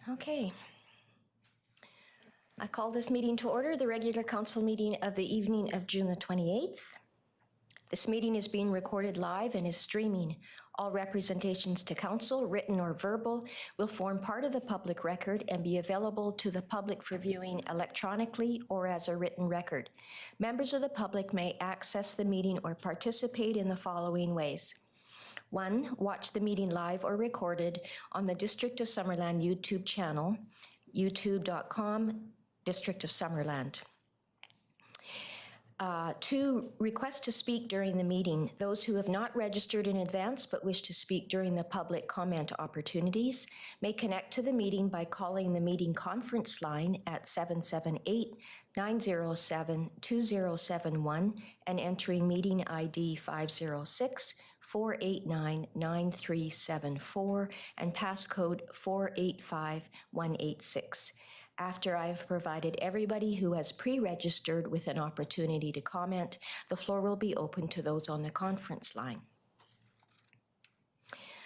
Okay. I call this meeting to order, the regular council meeting of the evening of June the 28th. This meeting is being recorded live and is streaming. All representations to council, written or verbal, will form part of the public record and be available to the public for viewing electronically or as a written record. Members of the public may access the meeting or participate in the following ways. 1, watch the meeting live or recorded on the District of Summerland YouTube channel, youtube.com, District of Summerland. 2, request to speak during the meeting. Those who have not registered in advance but wish to speak during the public comment opportunities may connect to the meeting by calling the meeting conference line at 778-907-2071 and entering meeting ID 506-489-9374 and passcode 485186. After I have provided everybody who has pre-registered with an opportunity to comment, the floor will be open to those on the conference line.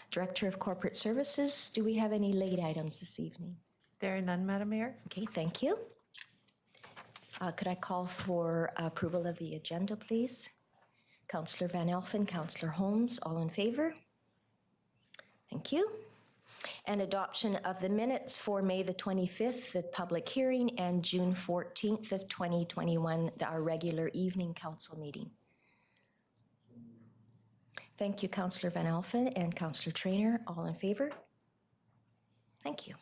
Director of Corporate Services, do we have any late items this evening? There are none, Madam Mayor. Okay, thank you. Could I call for approval of the agenda, please? Councillor Van Elfen, Councillor Holmes, all in favor? Thank you. And adoption of the minutes for May the 25th, the public hearing, and June 14th of 2021, our regular evening council meeting. Thank you, Councillor Van Elfen and Councillor Traynor, all in favor? Thank you.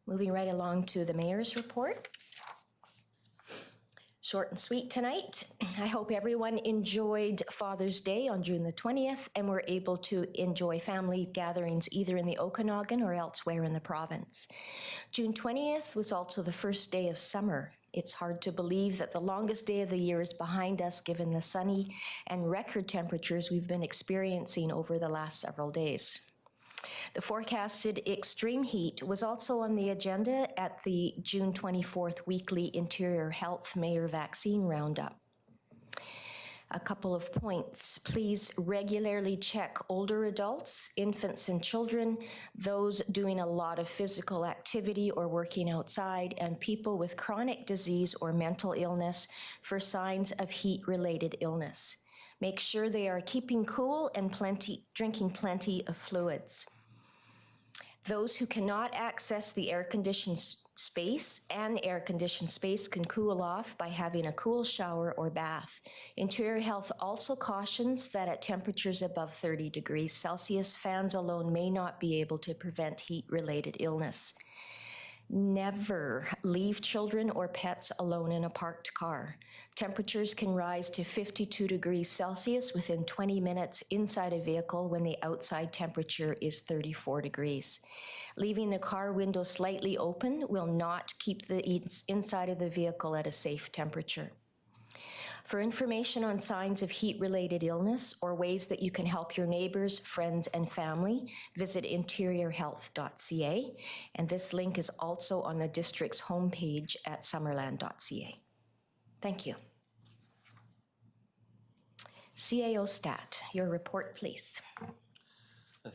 Moving right along to the mayor's report. Short and sweet tonight. I hope everyone enjoyed Father's Day on June the 20th and were able to enjoy family gatherings either in the Okanagan or elsewhere in the province. June 20th was also the first day of summer. It's hard to believe that the longest day of the year is behind us given the sunny and record temperatures we've been experiencing over the last several days. The forecasted extreme heat was also on the agenda at the June 24th weekly Interior Health Mayor Vaccine Roundup. A couple of points. Please regularly check older adults, infants and children, those doing a lot of physical activity or working outside, and people with chronic disease or mental illness for signs of heat-related illness. Make sure they are keeping cool and drinking plenty of fluids. Those who cannot access the air-conditioned space can cool off by having a cool shower or bath. Interior Health also cautions that at temperatures above 30 degrees Celsius, fans alone may not be able to prevent heat-related illness. Never leave children or pets alone in a parked car. Temperatures can rise to 52 degrees Celsius within 20 minutes inside a vehicle when the outside temperature is 34 degrees. Leaving the car window slightly open will not keep the inside of the vehicle at a safe temperature. For information on signs of heat-related illness or ways that you can help your neighbors, friends, and family, visit interiorhealth.ca, and this link is also on the district's homepage at summerland.ca. Thank you. CAO Stat, your report, please.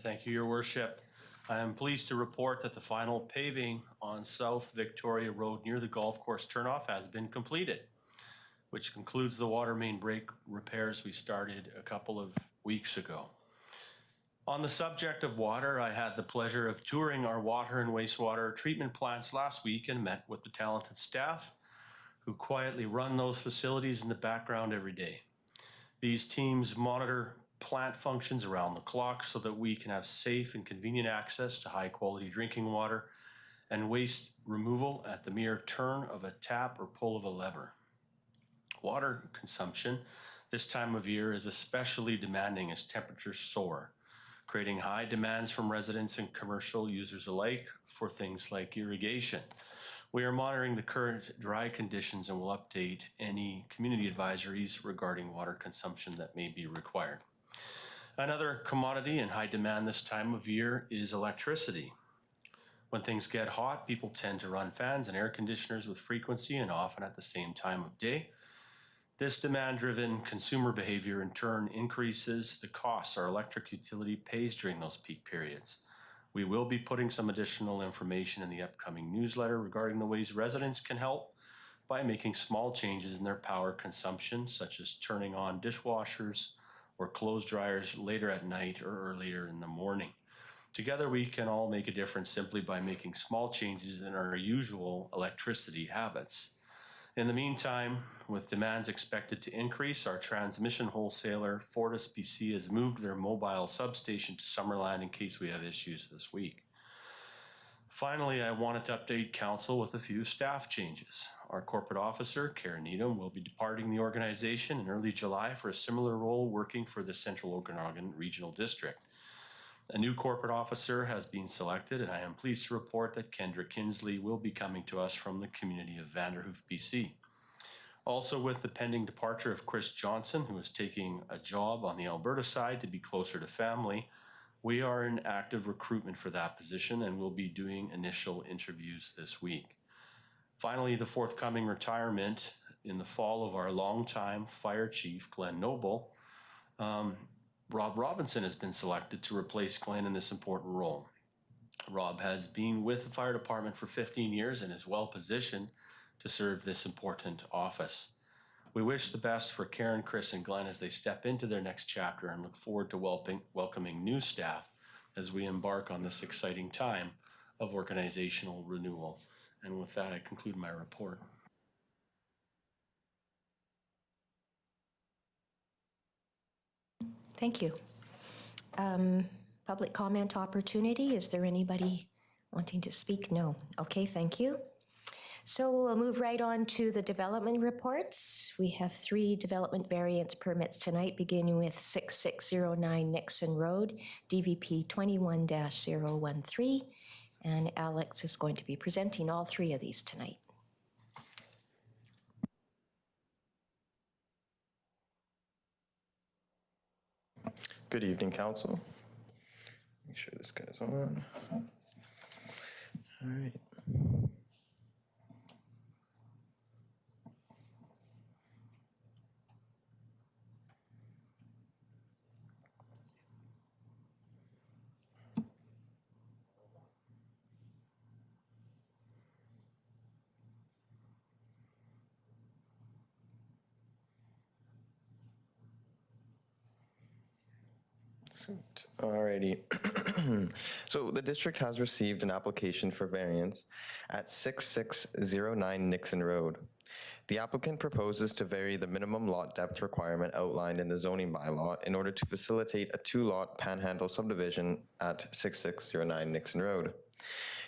Thank you, Your Worship. I am pleased to report that the final paving on South Victoria Road near the golf course turnoff has been completed, which concludes the water main break repairs we started a couple of weeks ago. On the subject of water, I had the pleasure of touring our water and wastewater treatment plants last week and met with the talented staff who quietly run those facilities in the background every day. These teams monitor plant functions around the clock so that we can have safe and convenient access to high quality drinking water and waste removal at the mere turn of a tap or pull of a lever. Water consumption this time of year is especially demanding as temperatures soar, creating high demands from residents and commercial users alike for things like irrigation. We are monitoring the current dry conditions and will update any community advisories regarding water consumption that may be required. Another commodity in high demand this time of year is electricity. When things get hot, people tend to run fans and air conditioners with frequency and often at the same time of day. This demand-driven consumer behavior in turn increases the costs our electric utility pays during those peak periods. We will be putting some additional information in the upcoming newsletter regarding the ways residents can help by making small changes in their power consumption, such as turning on dishwashers or clothes dryers later at night or earlier in the morning. Together, we can all make a difference simply by making small changes in our usual electricity habits. In the meantime, with demands expected to increase, our transmission wholesaler, FortisBC, has moved their mobile substation to Summerland in case we have issues this week. Finally, I wanted to update Council with a few staff changes. Our corporate officer, Karen Needham, will be departing the organization in early July for a similar role working for the Central Okanagan Regional District. A new corporate officer has been selected, and I am pleased to report that Kendra Kinsley will be coming to us from the community of Vanderhoof, BC. Also, with the pending departure of Chris Johnson, who is taking a job on the Alberta side to be closer to family, we are in active recruitment for that position and will be doing initial interviews this week. Finally, the forthcoming retirement in the fall of our longtime fire chief, Glenn Noble, Rob Robinson has been selected to replace Glenn in this important role. Rob has been with the fire department for 15 years and is well positioned to serve this important office. We wish the best for Karen, Chris, and Glenn as they step into their next chapter and look forward to welcoming new staff as we embark on this exciting time of organizational renewal. And with that, I conclude my report. Thank you. Public comment opportunity. Is there anybody wanting to speak? No. Okay, thank you. So we'll move right on to the development reports. We have 3 development variance permits tonight, beginning with 6609 Nixon Road, DVP 21-013. And Alex is going to be presenting all 3 of these tonight. Good evening, Council. Make sure this guy's on. All right. Alrighty. So the district has received an application for variance at 6609 Nixon Road. The applicant proposes to vary the minimum lot depth requirement outlined in the zoning bylaw in order to facilitate a 2-lot panhandle subdivision at 6609 Nixon Road.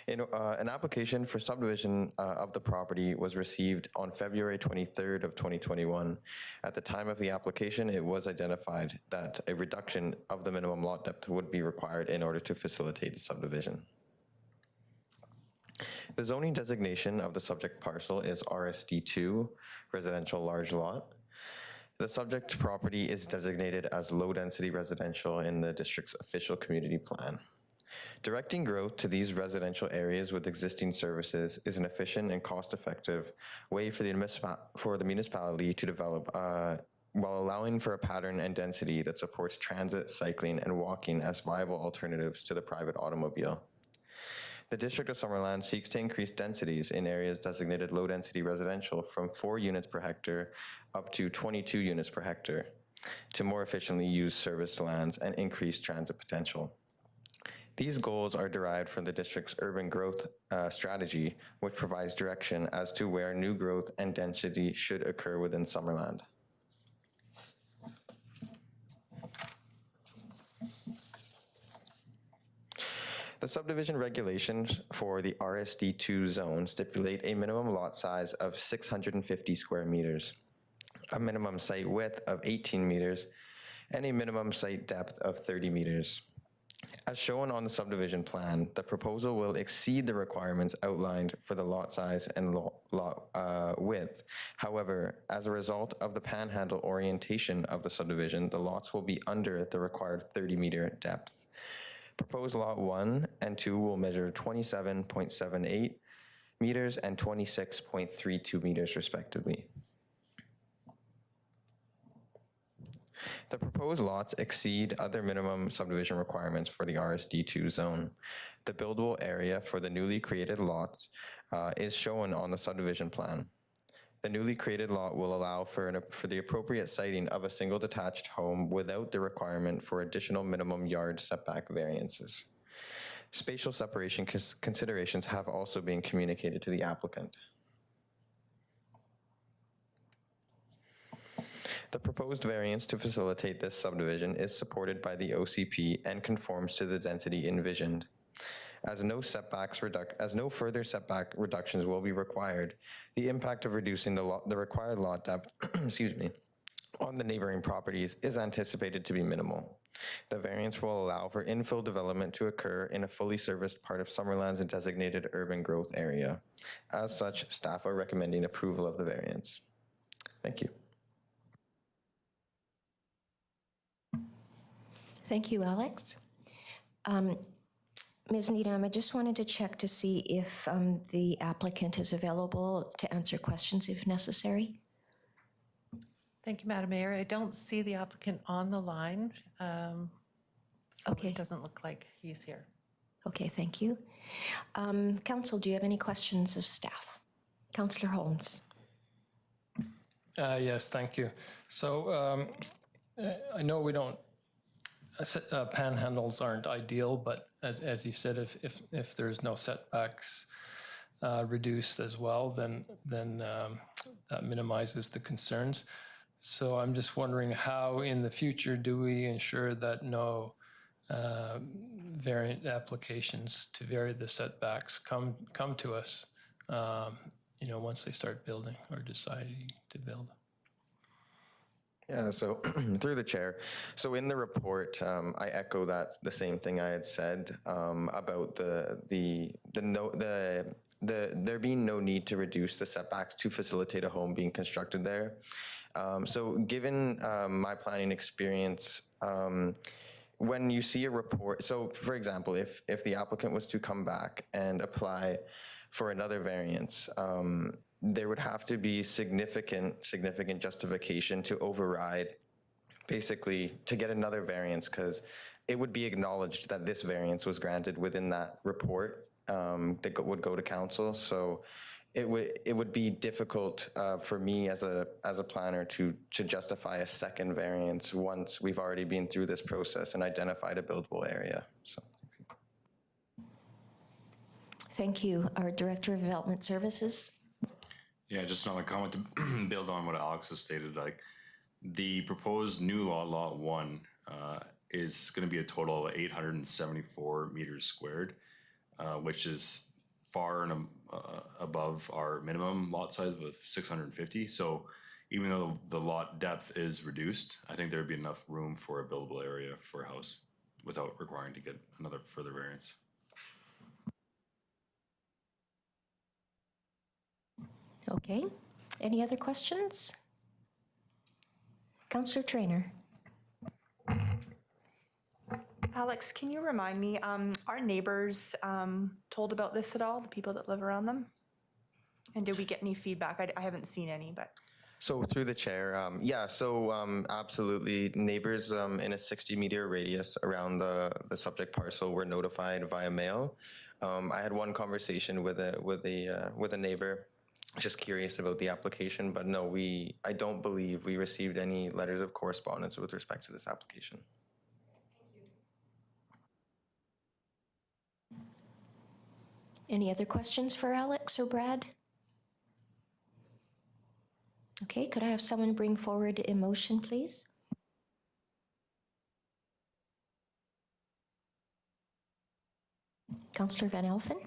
An application for subdivision of the property was received on February 23rd of 2021. At the time of the application, it was identified that a reduction of the minimum lot depth would be required in order to facilitate the subdivision. The zoning designation of the subject parcel is RSD2, residential large lot. The subject property is designated as low-density residential in the district's official community plan. Directing growth to these residential areas with existing services is an efficient and cost-effective way for the municipality to develop while allowing for a pattern and density that supports transit, cycling, and walking as viable alternatives to the private automobile. The District of Summerland seeks to increase densities in areas designated low-density residential from 4 units per hectare up to 22 units per hectare to more efficiently use serviced lands and increase transit potential. These goals are derived from the district's urban growth strategy, which provides direction as to where new growth and density should occur within Summerland. The subdivision regulations for the RSD2 zone stipulate a minimum lot size of 650 square meters, a minimum site width of 18 meters, and a minimum site depth of 30 meters. As shown on the subdivision plan, the proposal will exceed the requirements outlined for the lot size and lot width. However, as a result of the panhandle orientation of the subdivision, the lots will be under the required 30-meter depth. Proposed lot 1 and 2 will measure 27.78 meters and 26.32 meters respectively. The proposed lots exceed other minimum subdivision requirements for the RSD2 zone. The buildable area for the newly created lots is shown on the subdivision plan. The newly created lot will allow for the appropriate siting of a single detached home without the requirement for additional minimum yard setback variances. Spatial separation considerations have also been communicated to the applicant. The proposed variance to facilitate this subdivision is supported by the OCP and conforms to the density envisioned. As no further setback reductions will be required, the impact of reducing the required lot depth, excuse me, on the neighboring properties is anticipated to be minimal. The variance will allow for infill development to occur in a fully serviced part of Summerland's designated urban growth area. As such, staff are recommending approval of the variance. Thank you. Thank you, Alex. Ms. Needham, I just wanted to check to see if the applicant is available to answer questions if necessary. Thank you, Madam Mayor. I don't see the applicant on the line, so Okay. it doesn't look like he's here. Okay, thank you. Council, do you have any questions of staff? Councillor Holmes. Yes, thank you. So I know we don't, panhandles aren't ideal, but as you said, if there's no setbacks reduced as well, then that minimizes the concerns. So I'm just wondering how in the future do we ensure that no variant applications to vary the setbacks come to us, once they start building or deciding to build? Yeah, so through the chair. So in the report, I echo the same thing I had said about there being no need to reduce the setbacks to facilitate a home being constructed there. So given my planning experience, when you see a report, so for example, if the applicant was to come back and apply for another variance, there would have to be significant justification to override, basically to get another variance, because it would be acknowledged that this variance was granted within that report that would go to council. So it would be difficult for me as a planner to justify a second variance once we've already been through this process and identified a buildable area. So. Thank you. Our Director of Development Services. Yeah, just another comment to build on what Alex has stated. Like the proposed new lot 1, is going to be a total of 874 meters squared, which is far and above our minimum lot size of 650. So even though the lot depth is reduced, I think there'd be enough room for a buildable area for a house without requiring to get another further variance. Okay. Any other questions? Councillor Traynor. Alex, can you remind me, are neighbors told about this at all, the people that live around them? And did we get any feedback? I haven't seen any, but. So through the chair, yeah, so absolutely, neighbors in a 60-meter radius around the subject parcel were notified via mail. I had one conversation with a neighbor, just curious about the application, but no, I don't believe we received any letters of correspondence with respect to this application. Any other questions for Alex or Brad? Okay, could I have someone bring forward a motion, please? Councillor Van Elfen.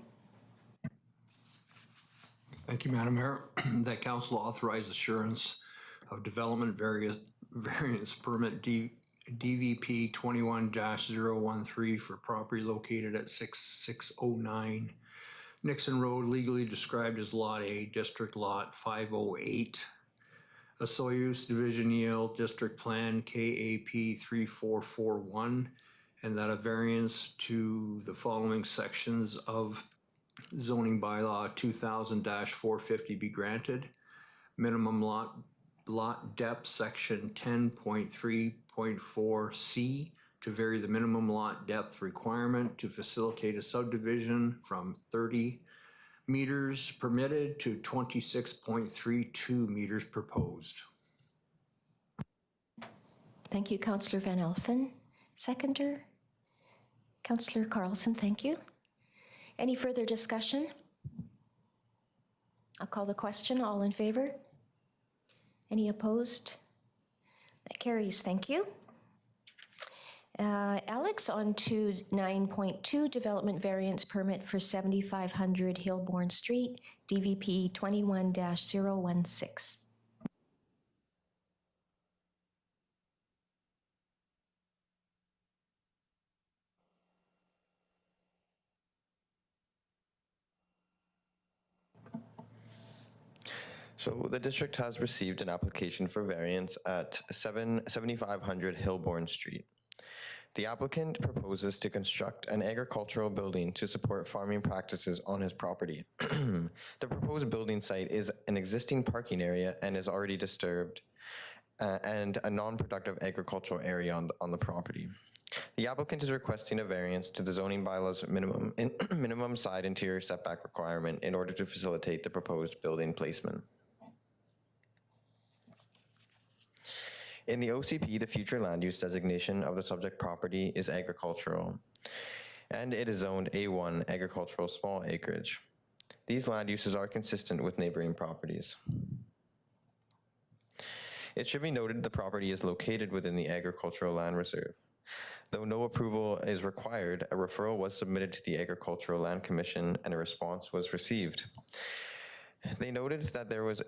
Thank you, Madam Mayor. That council authorize assurance of development variance permit DVP 21-013 for property located at 6609 Nixon Road, legally described as Lot A, District Lot 508. A Soyuz Division Yield District Plan KAP 3441, and that a variance to the following sections of zoning bylaw 2000-450 be granted. Minimum lot depth section 10.3 6.4C to vary the minimum lot depth requirement to facilitate a subdivision from 30 meters permitted to 26.32 meters proposed. Thank you, Councillor Van Elfen. Seconder, Councillor Carlson, thank you. Any further discussion? I'll call the question. All in favor? Any opposed? That carries. Thank you. Alex, on to 9.2, development variance permit for 7500 Hillbourne Street, DVP 21-016. So the district has received an application for variance at 7500 Hillbourne Street. The applicant proposes to construct an agricultural building to support farming practices on his property. The proposed building site is an existing parking area and is already disturbed and a non-productive agricultural area on the property. The applicant is requesting a variance to the zoning bylaws minimum side interior setback requirement in order to facilitate the proposed building placement. In the OCP, the future land use designation of the subject property is agricultural, and it is zoned A1 agricultural small acreage. These land uses are consistent with neighboring properties. It should be noted the property is located within the agricultural land reserve. Though no approval is required, a referral was submitted to the Agricultural Land Commission and a response was received. They noted that there is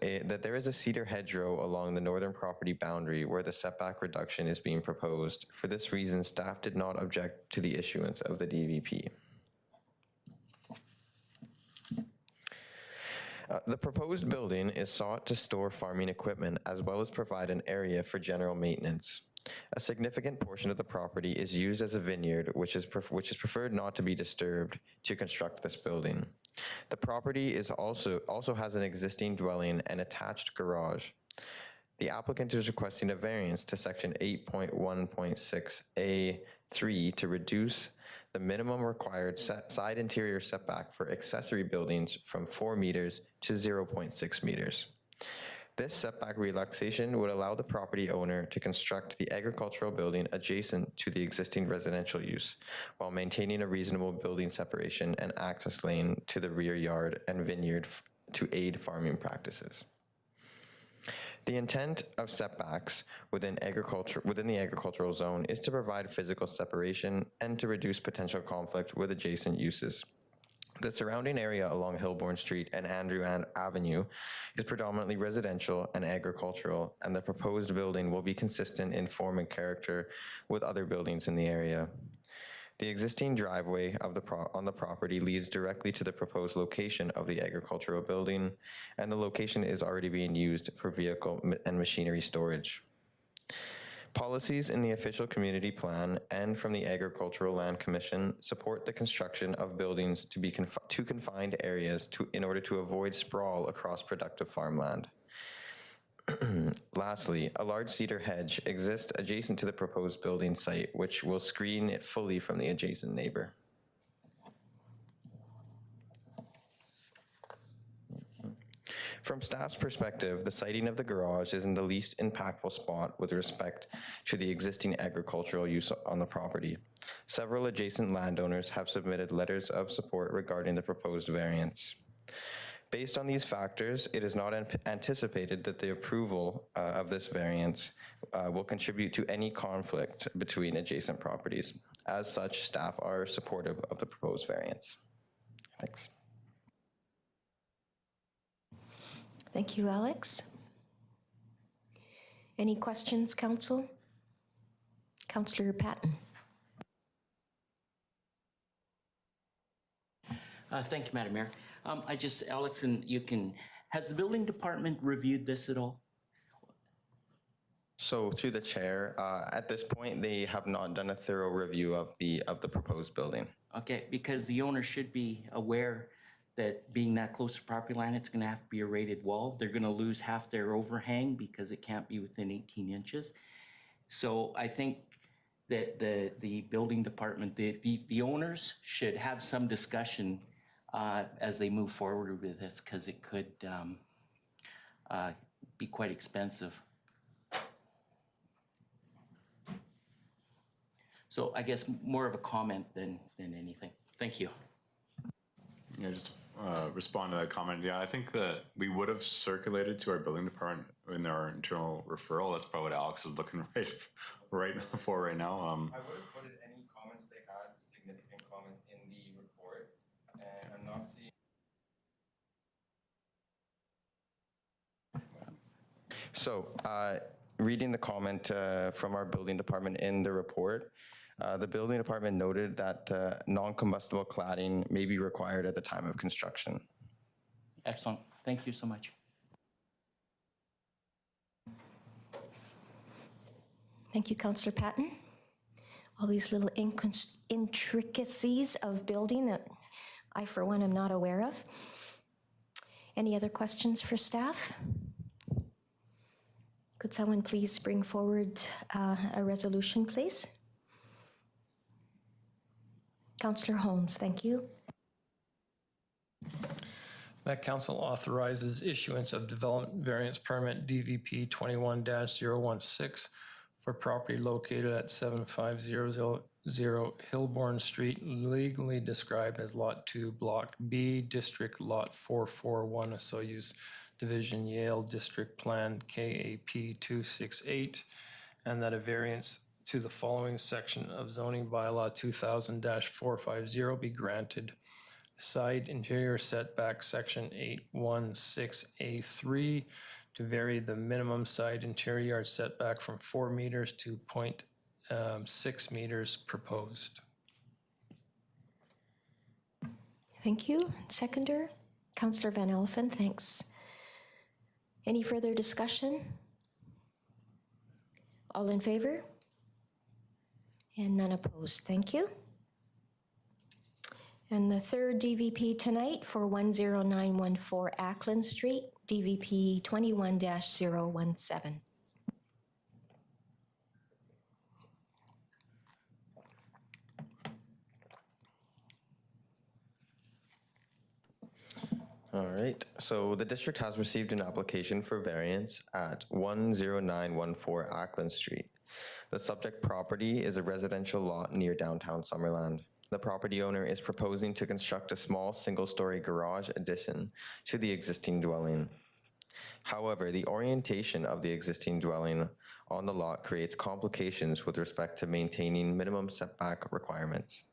a cedar hedgerow along the northern property boundary where the setback reduction is being proposed. For this reason, staff did not object to the issuance of the DVP. The proposed building is sought to store farming equipment as well as provide an area for general maintenance. A significant portion of the property is used as a vineyard, which is preferred not to be disturbed to construct this building. The property is also has an existing dwelling and attached garage. The applicant is requesting a variance to section 8.1.6A3 to reduce the minimum required side interior setback for accessory buildings from 4 meters to 0.6 meters. This setback relaxation would allow the property owner to construct the agricultural building adjacent to the existing residential use, while maintaining a reasonable building separation and access lane to the rear yard and vineyard to aid farming practices. The intent of setbacks within the agricultural zone is to provide physical separation and to reduce potential conflict with adjacent uses. The surrounding area along Hillbourne Street and Andrew Avenue is predominantly residential and agricultural, and the proposed building will be consistent in form and character with other buildings in the area. The existing driveway on the property leads directly to the proposed location of the agricultural building, and the location is already being used for vehicle and machinery storage. Policies in the official community plan and from the Agricultural Land Commission support the construction of buildings to be confined areas in order to avoid sprawl across productive farmland. Lastly, a large cedar hedge exists adjacent to the proposed building site, which will screen it fully from the adjacent neighbor. From staff's perspective, the siting of the garage is in the least impactful spot with respect to the existing agricultural use on the property. Several adjacent landowners have submitted letters of support regarding the proposed variance. Based on these factors, it is not anticipated that the approval of this variance will contribute to any conflict between adjacent properties. As such, staff are supportive of the proposed variance. Thanks. Thank you, Alex. Any questions, Council? Councillor Patton. Thank you, Madam Mayor. Alex, and has the building department reviewed this at all? So through the chair, at this point, they have not done a thorough review of the proposed building. Okay, because the owner should be aware that being that close to property line, it's going to have to be a rated wall. They're going to lose half their overhang because it can't be within 18 inches. So I think that the building department, the owners should have some discussion as they move forward with this, because it could be quite expensive. So I guess more of a comment than anything. Thank you. Yeah, just respond to that comment. Yeah, I think that we would have circulated to our building department in our internal referral. That's probably what Alex is looking right for right now. I would have put it any comments they had, significant comments in the report, and I'm not seeing. So, reading the comment from our building department in the report, the building department noted that non-combustible cladding may be required at the time of construction. Excellent. Thank you so much. Thank you, Councillor Patton. All these little intricacies of building that I, for one, am not aware of. Any other questions for staff? Could someone please bring forward a resolution, please? Councillor Holmes, thank you. That council authorizes issuance of development variance permit DVP 21-016 for property located at 7500 Hillborn Street, legally described as Lot 2, Block B, District Lot 441, Osoyoos Division, Yale District Plan KAP 268, and that a variance to the following section of zoning bylaw 2000-450 be granted. Side interior setback section 816A3 to vary the minimum side interior yard setback from 4 meters to 0.6 meters proposed. Thank you. Seconder, Councillor Van Elfen, thanks. Any further discussion? All in favor? And none opposed. Thank you. And the third DVP tonight for 10914 Ackland Street, DVP 21-017. All right, so the district has received an application for variance at 10914 Ackland Street. The subject property is a residential lot near downtown Summerland. The property owner is proposing to construct a small single-story garage addition to the existing dwelling. However, the orientation of the existing dwelling on the lot creates complications with respect to maintaining minimum setback requirements.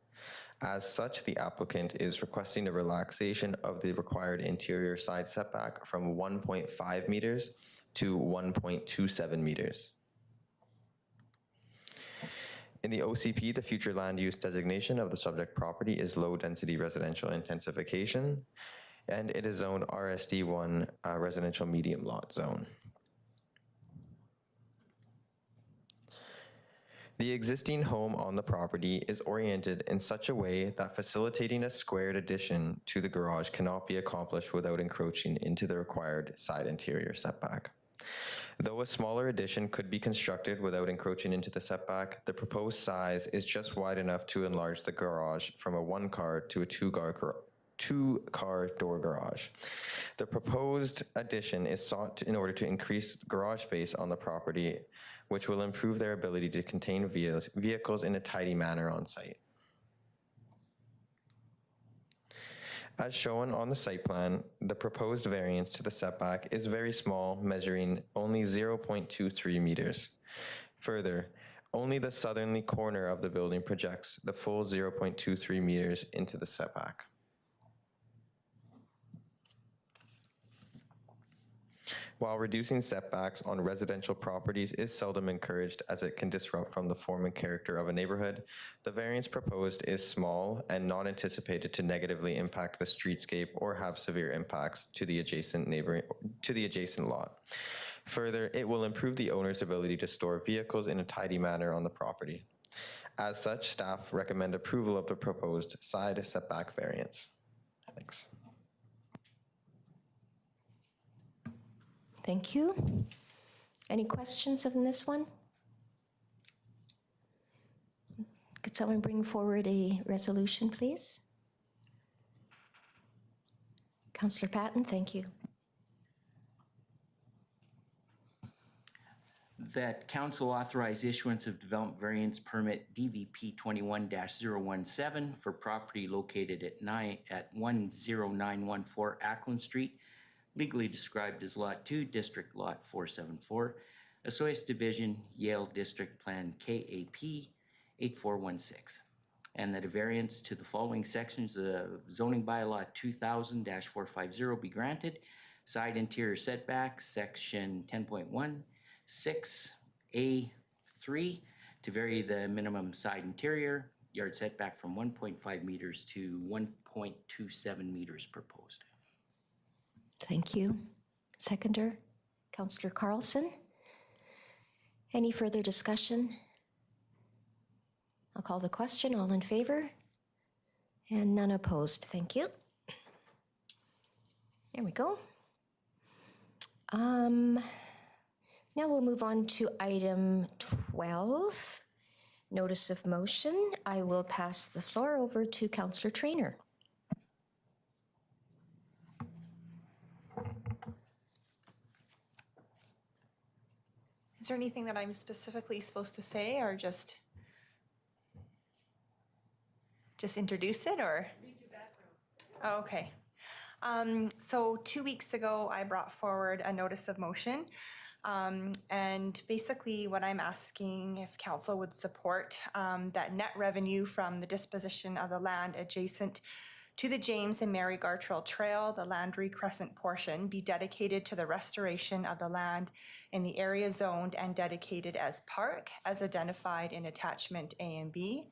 As such, the applicant is requesting a relaxation of the required interior side setback from 1.5 meters to 1.27 meters. In the OCP, the future land use designation of the subject property is low-density residential intensification, and it is zoned RSD1 residential medium lot zone. The existing home on the property is oriented in such a way that facilitating a squared addition to the garage cannot be accomplished without encroaching into the required side interior setback. Though a smaller addition could be constructed without encroaching into the setback, the proposed size is just wide enough to enlarge the garage from a one-car to a two-car door garage. The proposed addition is sought in order to increase garage space on the property, which will improve their ability to contain vehicles in a tidy manner on site. As shown on the site plan, the proposed variance to the setback is very small, measuring only 0.23 meters. Further, only the southerly corner of the building projects the full 0.23 meters into the setback. While reducing setbacks on residential properties is seldom encouraged as it can disrupt from the form and character of a neighborhood, the variance proposed is small and not anticipated to negatively impact the streetscape or have severe impacts to the adjacent lot. Further, it will improve the owner's ability to store vehicles in a tidy manner on the property. As such, staff recommend approval of the proposed side setback variance. Thanks. Thank you. Any questions on this one? Could someone bring forward a resolution, please? Councillor Patton, thank you. That council authorize issuance of development variance permit DVP 21-017 for property located at 10914 Ackland Street, legally described as Lot 2, District Lot 474, Osoyoos Division, Yale District Plan KAP 8416. And that a variance to the following sections of zoning bylaw 2000-450 be granted. Side interior setbacks, section 10.1, 6A3, to vary the minimum side interior yard setback from 1.5 meters to 1.27 meters proposed. Thank you. Seconder, Councillor Carlson. Any further discussion? I'll call the question. All in favor? And none opposed. Thank you. There we go. Now we'll move on to item 12, notice of motion. I will pass the floor over to Councillor Traynor. Is there anything that I'm specifically supposed to say, or just introduce it, or? Read your background. Oh, okay. So 2 weeks ago, I brought forward a notice of motion. And basically what I'm asking if council would support that net revenue from the disposition of the land adjacent to the James and Mary Gartrell Trail, the Landry Crescent portion, be dedicated to the restoration of the land in the area zoned and dedicated as park, as identified in attachment A and B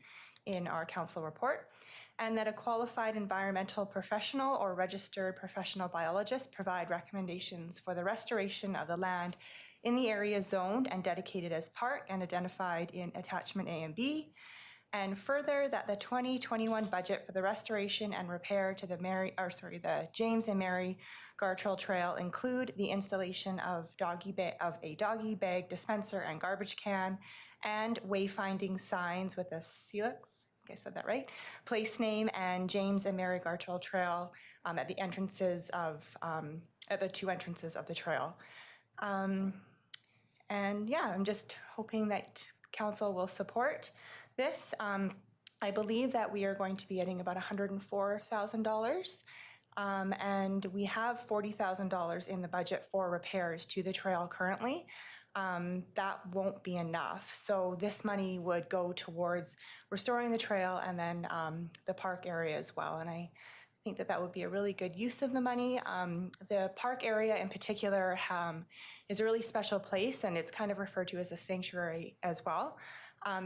in our council report, and that a qualified environmental professional or registered professional biologist provide recommendations for the restoration of the land in the area zoned and dedicated as park and identified in attachment A and B. And further, that the 2021 budget for the restoration and repair to the James and Mary Gartrell Trail include the installation of a doggy bag dispenser and garbage can, and wayfinding signs with a Celix, I think I said that right, place name and James and Mary Gartrell Trail at the entrances of at the two entrances of the trail. And yeah, I'm just hoping that council will support this. I believe that we are going to be getting about $104,000, and we have $40,000 in the budget for repairs to the trail currently. That won't be enough. So this money would go towards restoring the trail and then the park area as well. And I think that that would be a really good use of the money. The park area in particular is a really special place, and it's kind of referred to as a sanctuary as well.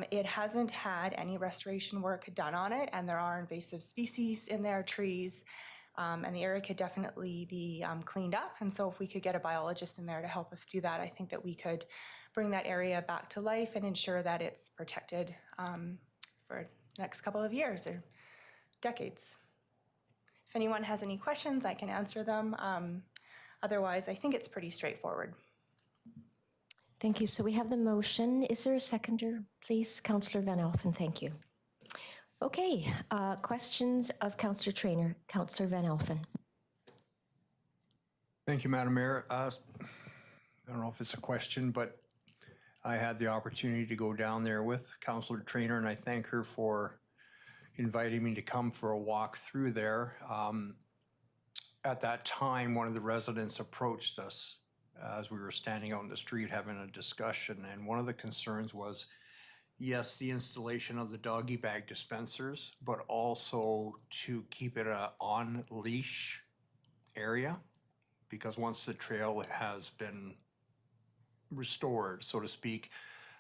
It hasn't had any restoration work done on it, and there are invasive species in there, trees, and the area could definitely be cleaned up. And so if we could get a biologist in there to help us do that, I think that we could bring that area back to life and ensure that it's protected for the next couple of years or decades. If anyone has any questions, I can answer them. Otherwise, I think it's pretty straightforward. Thank you. So we have the motion. Is there a seconder, please? Councillor Van Elfen, thank you. Okay, questions of Councillor Traynor. Councillor Van Elfen. Thank you, Madam Mayor. I don't know if it's a question, but I had the opportunity to go down there with Councillor Traynor, and I thank her for inviting me to come for a walk through there. At that time, one of the residents approached us as we were standing out in the street having a discussion, and one of the concerns was, yes, the installation of the doggy bag dispensers, but also to keep it a on-leash area, because once the trail has been restored, so to speak,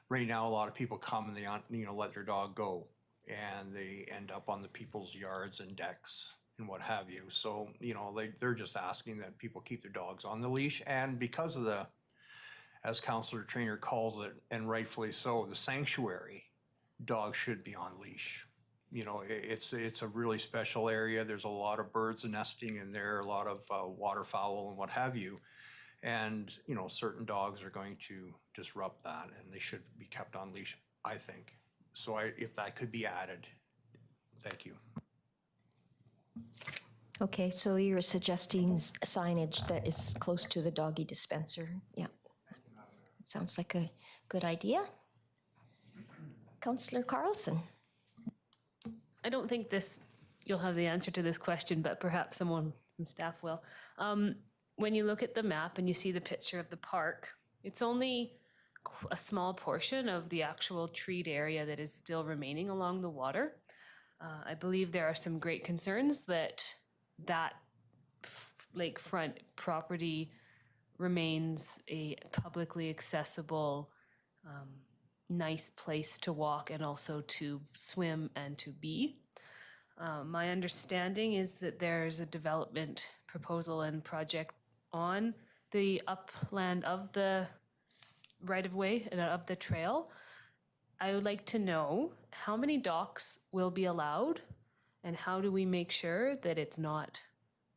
right now a lot of people come and they let their dog go, and they end up on the people's yards and decks and what have you. So, they're just asking that people keep their dogs on the leash. And because of as Councillor Traynor calls it, and rightfully so, the sanctuary, dogs should be on leash. It's a really special area. There's a lot of birds nesting in there, a lot of waterfowl and what have you. And, certain dogs are going to disrupt that, and they should be kept on leash, I think. So if that could be added, thank you. Okay, so you're suggesting signage that is close to the doggy dispenser. Yeah. Sounds like a good idea. Councillor Carlson. I don't think you'll have the answer to this question, but perhaps someone from staff will. When you look at the map and you see the picture of the park, it's only a small portion of the actual treed area that is still remaining along the water. I believe there are some great concerns that lakefront property remains a publicly accessible, nice place to walk and also to swim and to be. My understanding is that there's a development proposal and project on the upland of the right-of-way and of the trail. I would like to know how many docks will be allowed and how do we make sure that it's not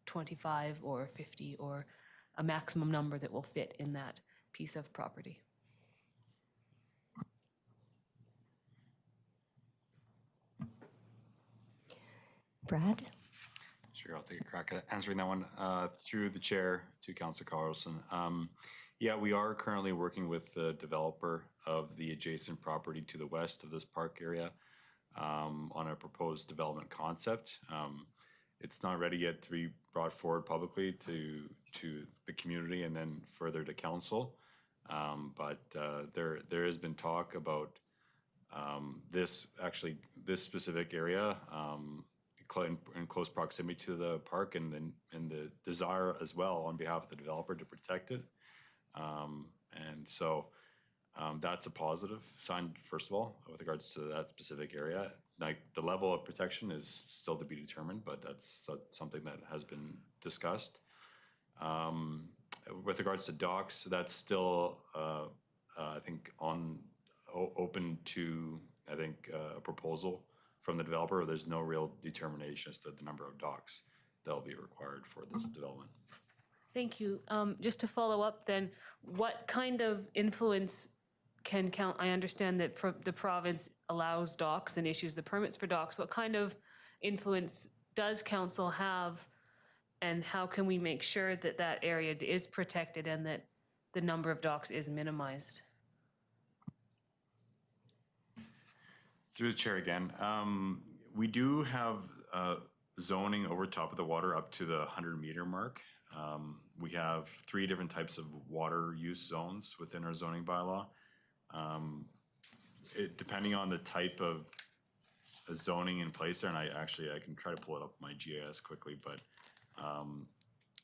25 or 50 or a maximum number that will fit in that piece of property. Brad? Sure, I'll take a crack at answering that one through the chair to Councillor Carlson. Yeah, we are currently working with the developer of the adjacent property to the west of this park area on a proposed development concept. It's not ready yet to be brought forward publicly to the community and then further to council. But there has been talk about this specific area in close proximity to the park, and the desire as well on behalf of the developer to protect it. And so that's a positive sign, first of all, with regards to that specific area. Like, the level of protection is still to be determined, but that's something that has been discussed. With regards to docks, that's still, I think, open to, I think, a proposal from the developer. There's no real determination as to the number of docks that will be required for this development. Thank you. Just to follow up then, what kind of influence can I understand that the province allows docks and issues the permits for docks. What kind of influence does council have, and how can we make sure that that area is protected and that the number of docks is minimized? Through the chair again, we do have zoning over top of the water up to the 100-meter mark. We have 3 different types of water use zones within our zoning bylaw. Depending on the type of zoning in place there, and I can try to pull it up my GIS quickly, but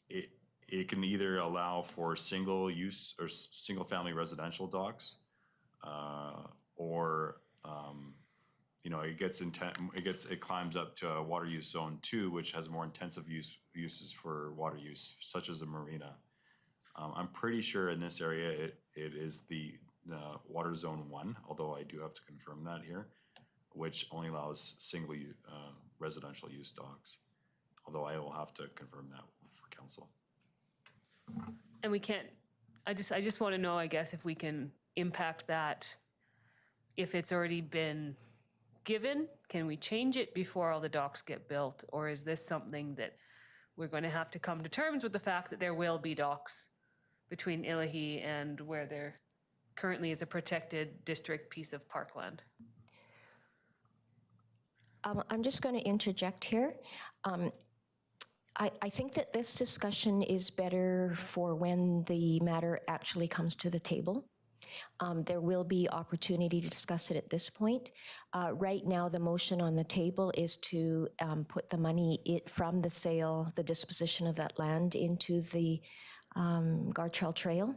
it can either allow for single use or single family residential docks, or it climbs up to a water use zone 2, which has more intensive uses for water use, such as a marina. I'm pretty sure in this area it is the water zone 1, although I do have to confirm that here, which only allows single residential use docks. Although I will have to confirm that for council. And we can't. I just want to know, I guess, if we can impact that. If it's already been given, can we change it before all the docks get built? Or is this something that we're going to have to come to terms with the fact that there will be docks between Illahee and where there currently is a protected district piece of parkland? I'm just going to interject here. I think that this discussion is better for when the matter actually comes to the table. There will be opportunity to discuss it at this point. Right now, the motion on the table is to put the money from the sale, the disposition of that land, into the Gartrell Trail.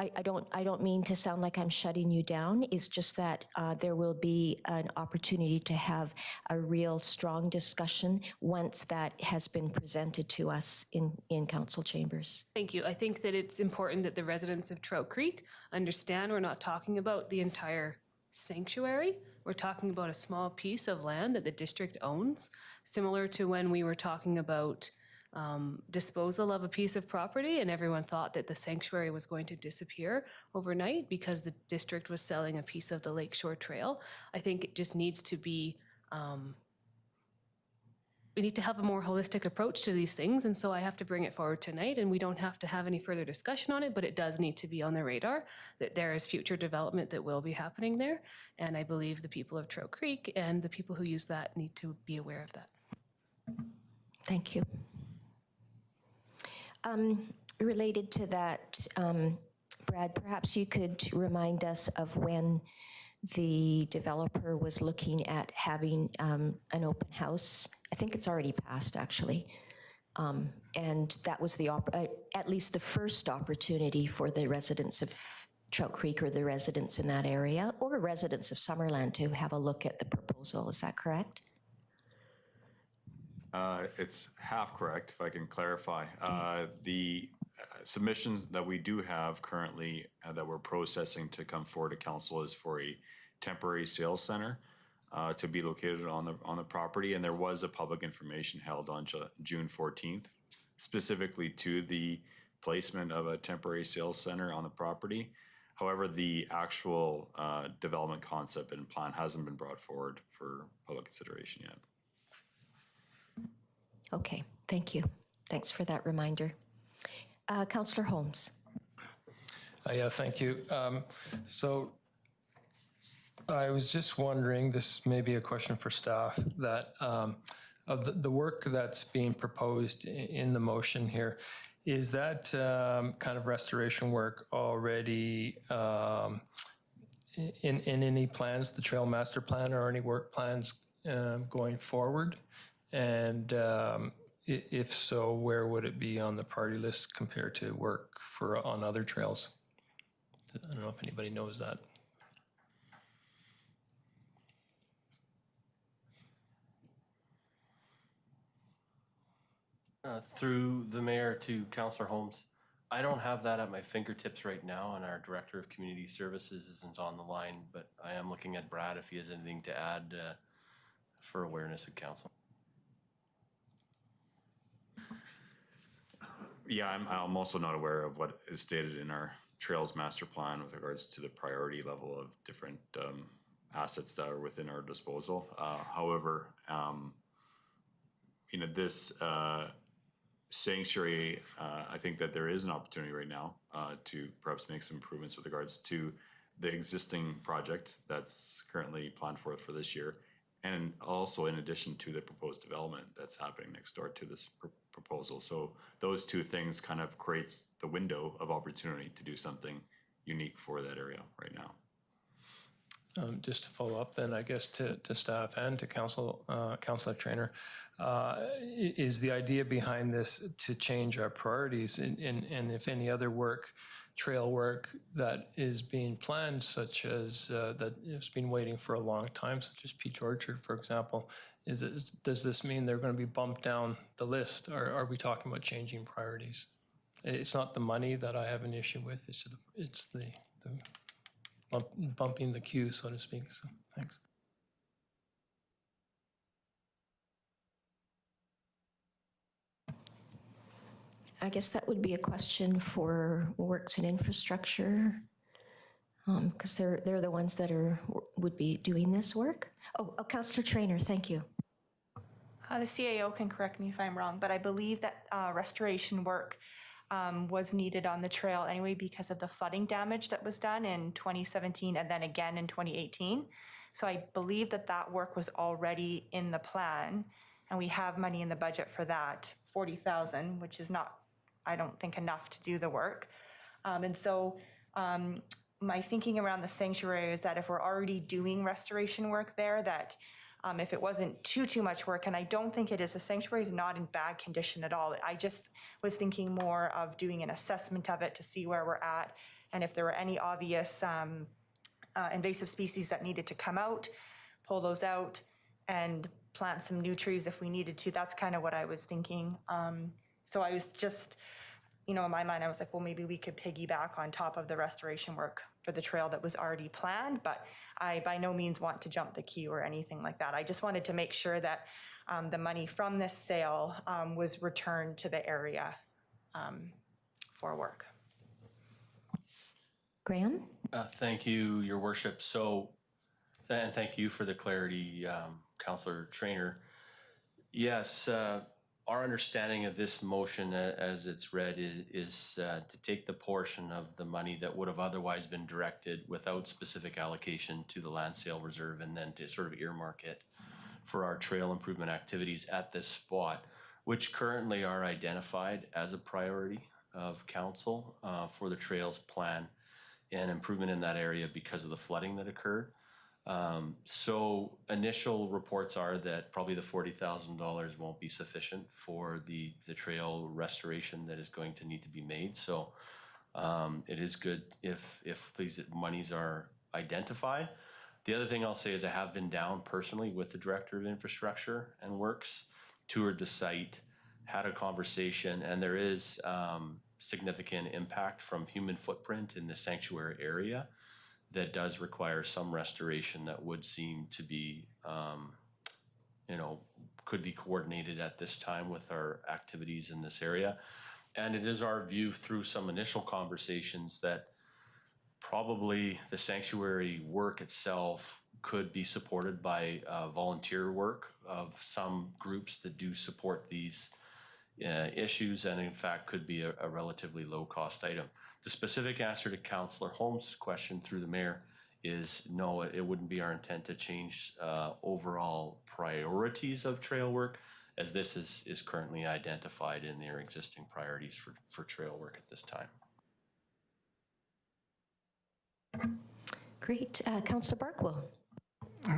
I don't mean to sound like I'm shutting you down. It's just that there will be an opportunity to have a real strong discussion once that has been presented to us in council chambers. Thank you. I think that it's important that the residents of Trout Creek understand we're not talking about the entire sanctuary. We're talking about a small piece of land that the district owns, similar to when we were talking about disposal of a piece of property, and everyone thought that the sanctuary was going to disappear overnight because the district was selling a piece of the Lakeshore Trail. I think it just needs to be, we need to have a more holistic approach to these things, and so I have to bring it forward tonight, and we don't have to have any further discussion on it, but it does need to be on the radar that there is future development that will be happening there, and I believe the people of Trail Creek and the people who use that need to be aware of that. Thank you. Related to that, Brad, perhaps you could remind us of when the developer was looking at having an open house. I think it's already passed, actually. And that was the at least the first opportunity for the residents of Trout Creek or the residents in that area or residents of Summerland to have a look at the proposal. Is that correct? It's half correct, if I can clarify. The submissions that we do have currently that we're processing to come forward to council is for a temporary sales center to be located on the property, and there was a public information held on June 14th, specifically to the placement of a temporary sales center on the property. However, the actual development concept and plan hasn't been brought forward for public consideration yet. Okay, thank you. Thanks for that reminder. Councillor Holmes. Yeah, thank you. So I was just wondering, this may be a question for staff, that of the work that's being proposed in the motion here, is that kind of restoration work already in any plans, the trail master plan, or any work plans going forward? And if so, where would it be on the priority list compared to work on other trails? I don't know if anybody knows that. Through the mayor to Councillor Holmes, I don't have that at my fingertips right now, and our Director of Community Services isn't on the line, but I am looking at Brad if he has anything to add for awareness of council. Yeah, I'm also not aware of what is stated in our Trails Master Plan with regards to the priority level of different assets that are within our disposal. However, this sanctuary, I think that there is an opportunity right now to perhaps make some improvements with regards to the existing project that's currently planned for this year, and also in addition to the proposed development that's happening next door to this proposal. So those two things kind of creates the window of opportunity to do something unique for that area right now. Just to follow up then, I guess, to staff and to Councillor Traynor, is the idea behind this to change our priorities and if any other trail work that is being planned, such as that has been waiting for a long time, such as Peach Orchard, for example, does this mean they're going to be bumped down the list, or are we talking about changing priorities? It's not the money that I have an issue with, it's the bumping the queue, so to speak. So, thanks. I guess that would be a question for Works and Infrastructure, because they're the ones that would be doing this work. Oh, Councillor Traynor, thank you. The CAO can correct me if I'm wrong, but I believe that restoration work was needed on the trail anyway because of the flooding damage that was done in 2017 and then again in 2018. So I believe that work was already in the plan, and we have money in the budget for that, 40,000, which is not, I don't think, enough to do the work. And so my thinking around the sanctuary is that if we're already doing restoration work there, that if it wasn't too much work, and I don't think it is, the sanctuary is not in bad condition at all. I just was thinking more of doing an assessment of it to see where we're at, and if there were any obvious invasive species that needed to come out, pull those out, and plant some new trees if we needed to. That's kind of what I was thinking. So I was just, in my mind, I was like, well, maybe we could piggyback on top of the restoration work for for the trail that was already planned, but I by no means want to jump the queue or anything like that. I just wanted to make sure that the money from this sale was returned to the area for work. Graham? Thank you, Your Worship. So, and thank you for the clarity, Councillor Trainer. Yes, our understanding of this motion as it's read is to take the portion of the money that would have otherwise been directed without specific allocation to the land sale reserve and then to sort of earmark it for our trail improvement activities at this spot, which currently are identified as a priority of council for the trails plan and improvement in that area because of the flooding that occurred. So initial reports are that probably the $40,000 won't be sufficient for the trail restoration that is going to need to be made. So it is good if these monies are identified. The other thing I'll say is I have been down personally with the Director of Infrastructure and Works, toured the site, had a conversation, and there is significant impact from human footprint in the sanctuary area that does require some restoration that would seem to be, could be coordinated at this time with our activities in this area. And it is our view through some initial conversations that probably the sanctuary work itself could be supported by volunteer work of some groups that do support these issues, and in fact could be a relatively low cost item. The specific answer to Councillor Holmes' question through the mayor is no, it wouldn't be our intent to change overall priorities of trail work, as this is currently identified in their existing priorities for trail work at this time. Great. Councillor Barkwell.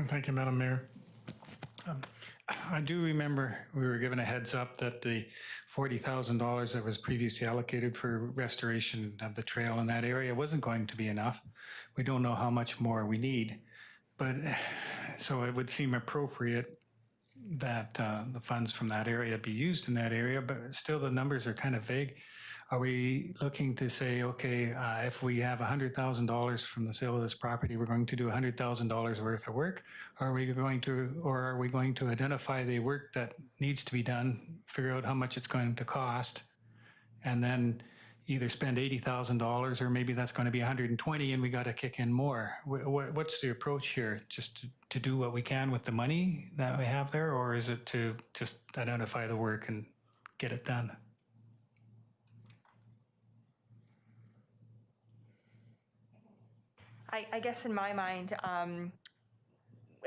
Thank you, Madam Mayor. I do remember we were given a heads up that the $40,000 that was previously allocated for restoration of the trail in that area wasn't going to be enough. We don't know how much more we need, but so it would seem appropriate that the funds from that area be used in that area, but still the numbers are kind of vague. Are we looking to say, okay, if we have $100,000 from the sale of this property, we're going to do $100,000 worth of work? Are we going to identify the work that needs to be done, figure out how much it's going to cost, and then either spend $80,000 or maybe that's going to be 120 and we got to kick in more? What's the approach here? Just to do what we can with the money that we have there, or is it to just identify the work and get it done? I guess in my mind,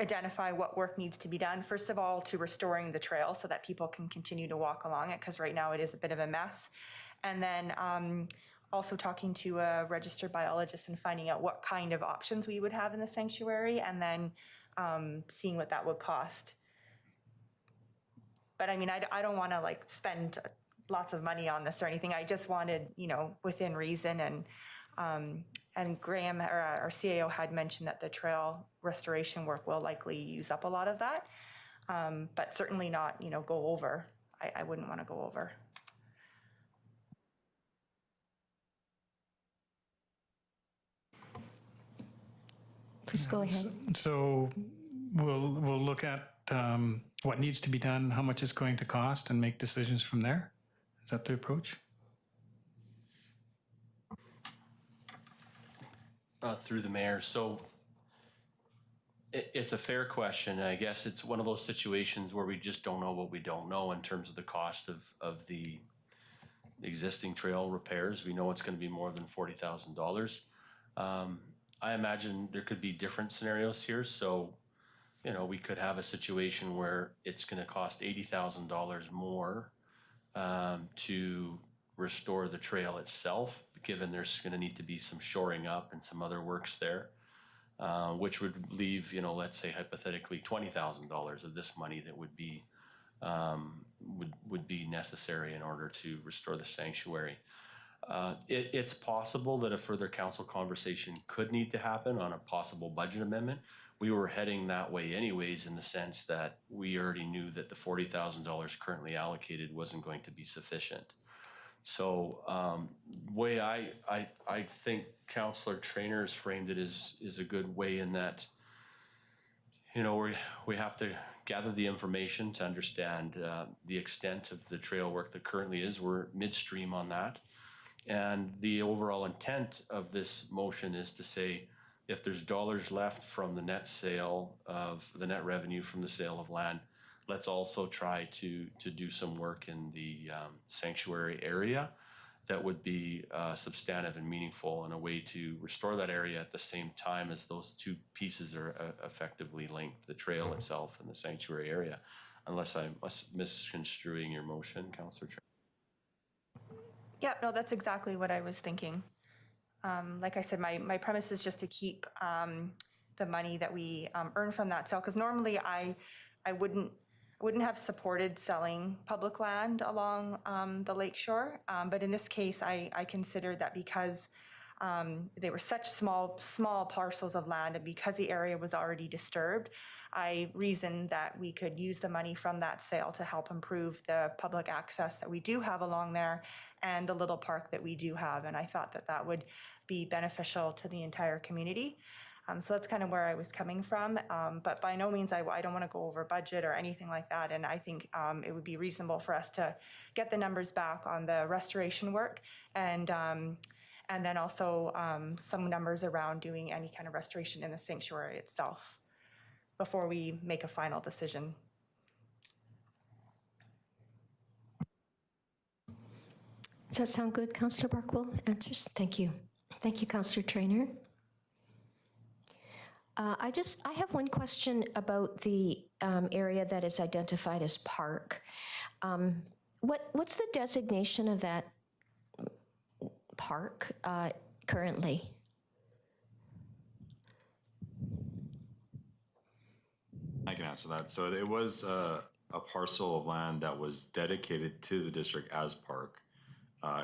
identify what work needs to be done. First of all, to restoring the trail so that people can continue to walk along it, because right now it is a bit of a mess. And then also talking to a registered biologist and finding out what kind of options we would have in the sanctuary, and then seeing what that would cost. But I mean, I don't want to like spend lots of money on this or anything. I just wanted, within reason. And Graham, our CAO, had mentioned that the trail restoration work will likely use up a lot of that, but certainly not, go over. I wouldn't want to go over. Please go ahead. So we'll look at what needs to be done, how much it's going to cost, and make decisions from there. Is that the approach? Through the mayor. So it's a fair question. I guess it's one of those situations where we just don't know what we don't know in terms of the cost of the existing trail repairs. We know it's going to be more than $40,000. I imagine there could be different scenarios here. So, we could have a situation where it's going to cost $80,000 more to restore the trail itself, given there's going to need to be some shoring up and some other works there, which would leave, let's say hypothetically $20,000 of this money that would be necessary in order to restore the sanctuary. It's possible that a further council conversation could need to happen on a possible budget amendment. We were heading that way anyways, in the sense that we already knew that the $40,000 currently allocated wasn't going to be sufficient. So way I think Councillor Trainer's framed it is a good way in that, you know, we have to gather the information to understand the extent of the trail work that currently is. We're midstream on that. And the overall intent of this motion is to say, if there's dollars left from the net sale of the net revenue from the sale of land, let's also try to do some work in the sanctuary area that would be substantive and meaningful, and a way to restore that area at the same time as those two pieces are effectively linked, the trail itself and the sanctuary area, unless I'm misconstruing your motion, Councillor Trainer. Yeah, no, that's exactly what I was thinking. Like I said, my premise is just to keep the money that we earn from that sale, because normally I wouldn't have supported selling public land along the lakeshore, but in this case, I considered that because they were such small parcels of land, and because the area was already disturbed, I reasoned that we could use the money from that sale to help improve the public access that we do have along there and the little park that we do have. And I thought that that would be beneficial to the entire community. So that's kind of where I was coming from. But by no means, I don't want to go over budget or anything like that. And I think it would be reasonable for us to get the numbers back on the restoration work, and then also some numbers around doing any kind of restoration in the sanctuary itself before we make a final decision. Does that sound good, Councillor Barkwell? Answers? Thank you. Thank you, Councillor Trainer. I have one question about the area that is identified as park. What's the designation of that park currently? I can answer that. So it was a parcel of land that was dedicated to the district as park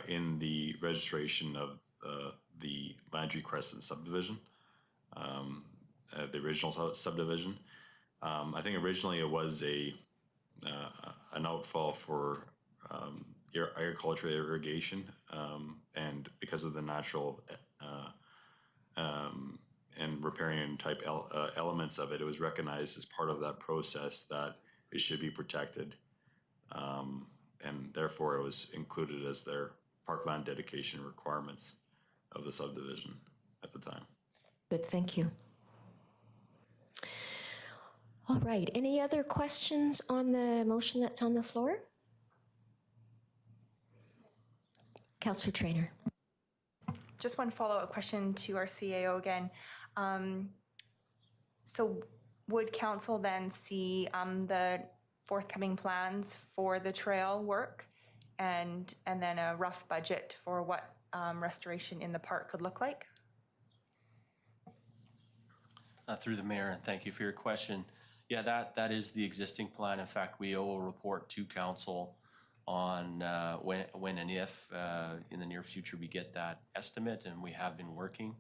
in the registration of the Landry Crescent subdivision, the original subdivision. I think originally it was an outfall for agricultural irrigation, and because of the natural and riparian type elements of it, it was recognized as part of that process that it should be protected, and therefore it was included as their parkland dedication requirements of the subdivision at the time. Good, thank you. All right, any other questions on the motion that's on the floor? Councillor Trainer. Just one follow-up question to our CAO again. So would council then see the forthcoming plans for the trail work and then a rough budget for what restoration in the park could look like? Through the mayor, and thank you for your question. Yeah, that is the existing plan. In fact, we owe a report to council on when and if in the near future we get that estimate, and we have been working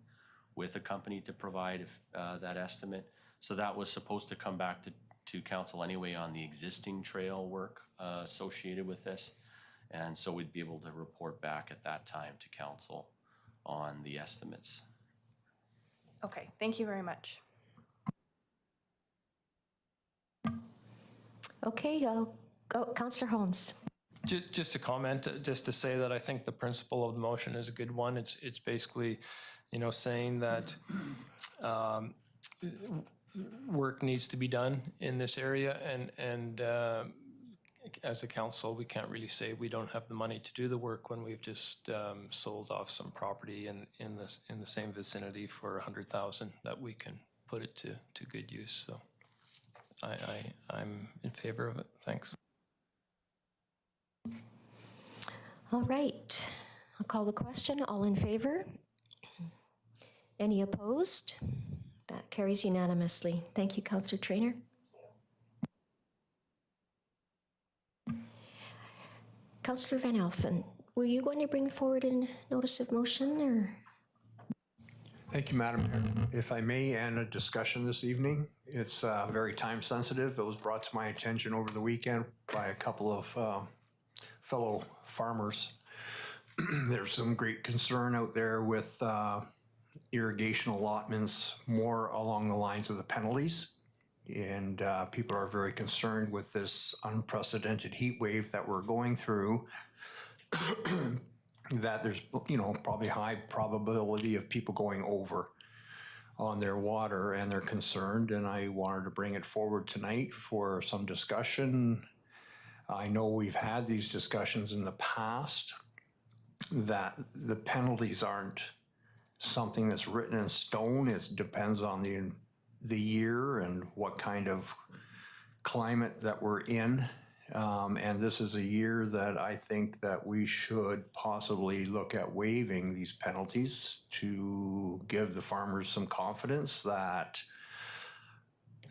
with a company to provide that estimate. So that was supposed to come back to council anyway on the existing trail work associated with this, and so we'd be able to report back at that time to council on the estimates. Okay, thank you very much. Okay, I'll go. Councillor Holmes. Just a comment, just to say that I think the principle of the motion is a good one. It's basically, you know, saying that work needs to be done in this area, and as a council, we can't really say we don't have the money to do the work when we've just sold off some property in the same vicinity for $100,000 that we can put it to good use. So I'm in favor of it. Thanks. All right, I'll call the question. All in favor? Any opposed? That carries unanimously. Thank you, Councillor Trainer. Councillor Van Alphen, were you going to bring forward a notice of motion, or? Thank you, Madam Mayor. If I may, and a discussion this evening. It's very time sensitive. It was brought to my attention over the weekend by a couple of fellow farmers there's some great concern out there with irrigation allotments more along the lines of the penalties. And people are very concerned with this unprecedented heat wave that we're going through, that there's, probably high probability of people going over on their water, and they're concerned, and I wanted to bring it forward tonight for some discussion. I know we've had these discussions in the past, that the penalties aren't something that's written in stone. It depends on the year and what kind of climate that we're in. And this is a year that I think that we should possibly look at waiving these penalties to give the farmers some confidence that,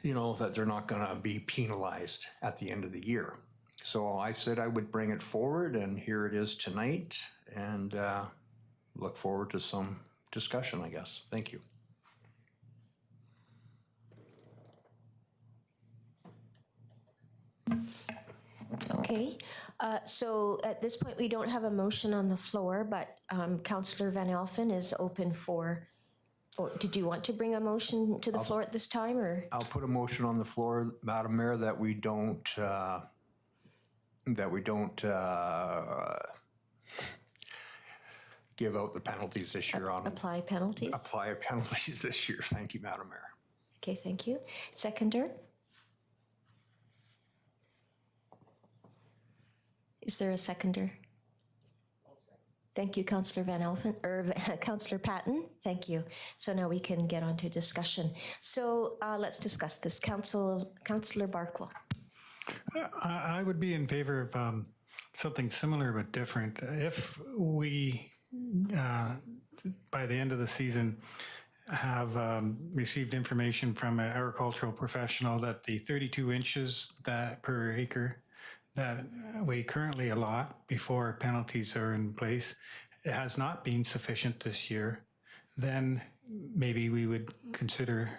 that they're not going to be penalized at the end of the year. So I said I would bring it forward, and here it is tonight, and look forward to some discussion, I guess. Thank you. Okay, so at this point, we don't have a motion on the floor, but Councillor Van Elfen is open for, or did you want to bring a motion to the floor at this time, or? I'll put a motion on the floor, Madam Mayor, that we don't give out the penalties this year on. Apply penalties? Apply penalties this year. Thank you, Madam Mayor. Okay, thank you. Seconder? Is there a seconder? Thank you, Councillor Van Elfen, or Councillor Patton. Thank you. So now we can get on to discussion. So let's discuss this. Councillor Barkwell. I would be in favor of something similar but different. If we, by the end of the season, have received information from an agricultural professional that the 32 inches that per acre that we currently allot before penalties are in place, it has not been sufficient this year, then maybe we would consider,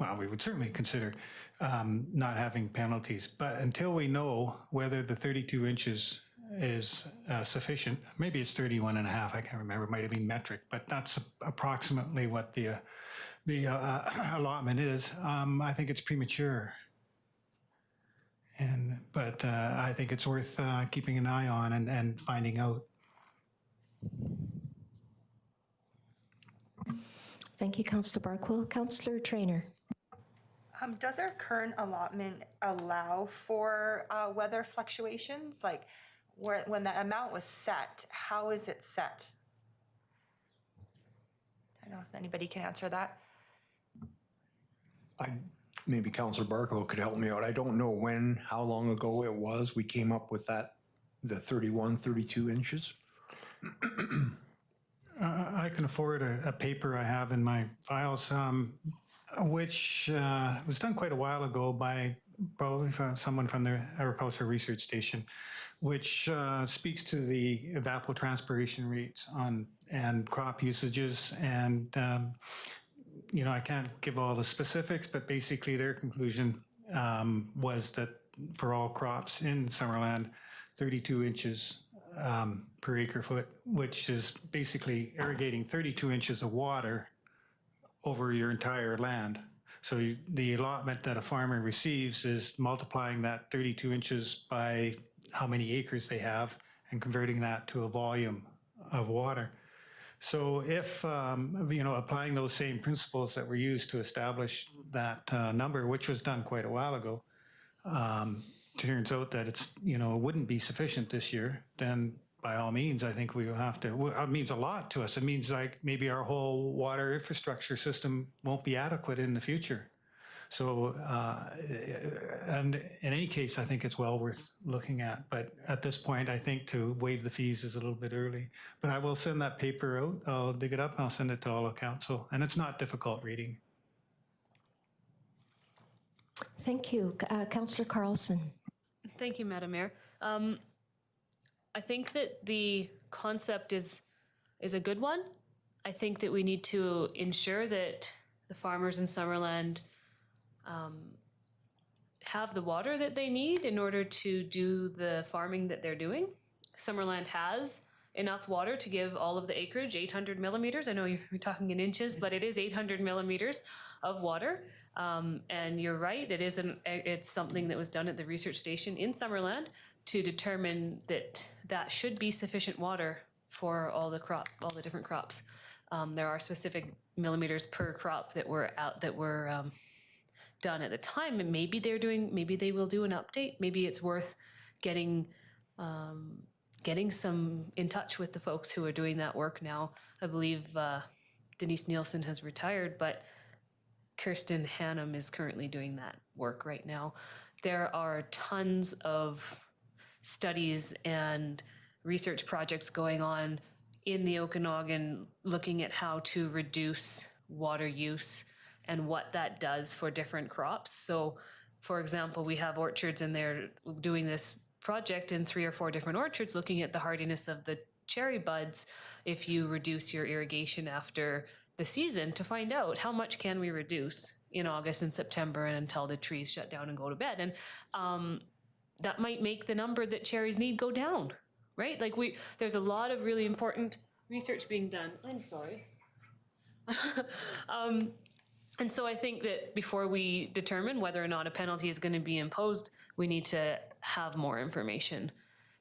well, we would certainly consider not having penalties. But until we know whether the 32 inches is sufficient, maybe it's 31 and a half, I can't remember, it might have been metric, but that's approximately what the allotment is. I think it's premature. But I think it's worth keeping an eye on and finding out. Thank you, Councillor Barkwell. Councillor Traynor. Does our current allotment allow for weather fluctuations? Like when the amount was set, how is it set? I don't know if anybody can answer that. Maybe Councillor Barco could help me out. I don't know how long ago it was we came up with the 31, 32 inches. I can forward a paper I have in my files, which was done quite a while ago by probably someone from the Agricultural Research Station, which speaks to the evapotranspiration rates and crop usages. And I can't give all the specifics, but basically their conclusion was that for all crops in Summerland, 32 inches per acre foot, which is basically irrigating 32 inches of water over your entire land. So the allotment that a farmer receives is multiplying that 32 inches by how many acres they have and converting that to a volume of water. So if, applying those same principles that were used to establish that number, which was done quite a while ago, turns out that it wouldn't be sufficient this year, then by all means, I think we will have to, it means a lot to us. It means like maybe our whole water infrastructure system won't be adequate in the future. So, and in any case, I think it's well worth looking at. But at this point, I think to waive the fees is a little bit early. But I will send that paper out. I'll dig it up and I'll send it to all of council. And it's not difficult reading. Thank you. Councillor Carlson. Thank you, Madam Mayor. I think that the concept is a good one. I think that we need to ensure that the farmers in Summerland have the water that they need in order to do the farming that they're doing. Summerland has enough water to give all of the acreage 800 millimeters. I know you're talking in inches, but it is 800 millimeters of water. And you're right, it's something that was done at the research station in Summerland to determine that that should be sufficient water for all the different crops. There are specific millimeters per crop that were done at the time, and maybe they will do an update. Maybe it's worth getting some in touch with the folks who are doing that work now. I believe Denise Nielsen has retired, but Kirsten Hannum is currently doing that work right now. There are tons of studies and research projects going on in the Okanagan looking at how to reduce water use and what that does for different crops. So, for example, we have orchards and they're doing this project in 3 or 4 different orchards looking at the hardiness of the cherry buds if you reduce your irrigation after the season to find out how much can we reduce in August and September and until the trees shut down and go to bed. And that might make the number that cherries need go down, right? Like there's a lot of really important research being done. I'm sorry. And so I think that before we determine whether or not a penalty is going to be imposed, we need to have more information.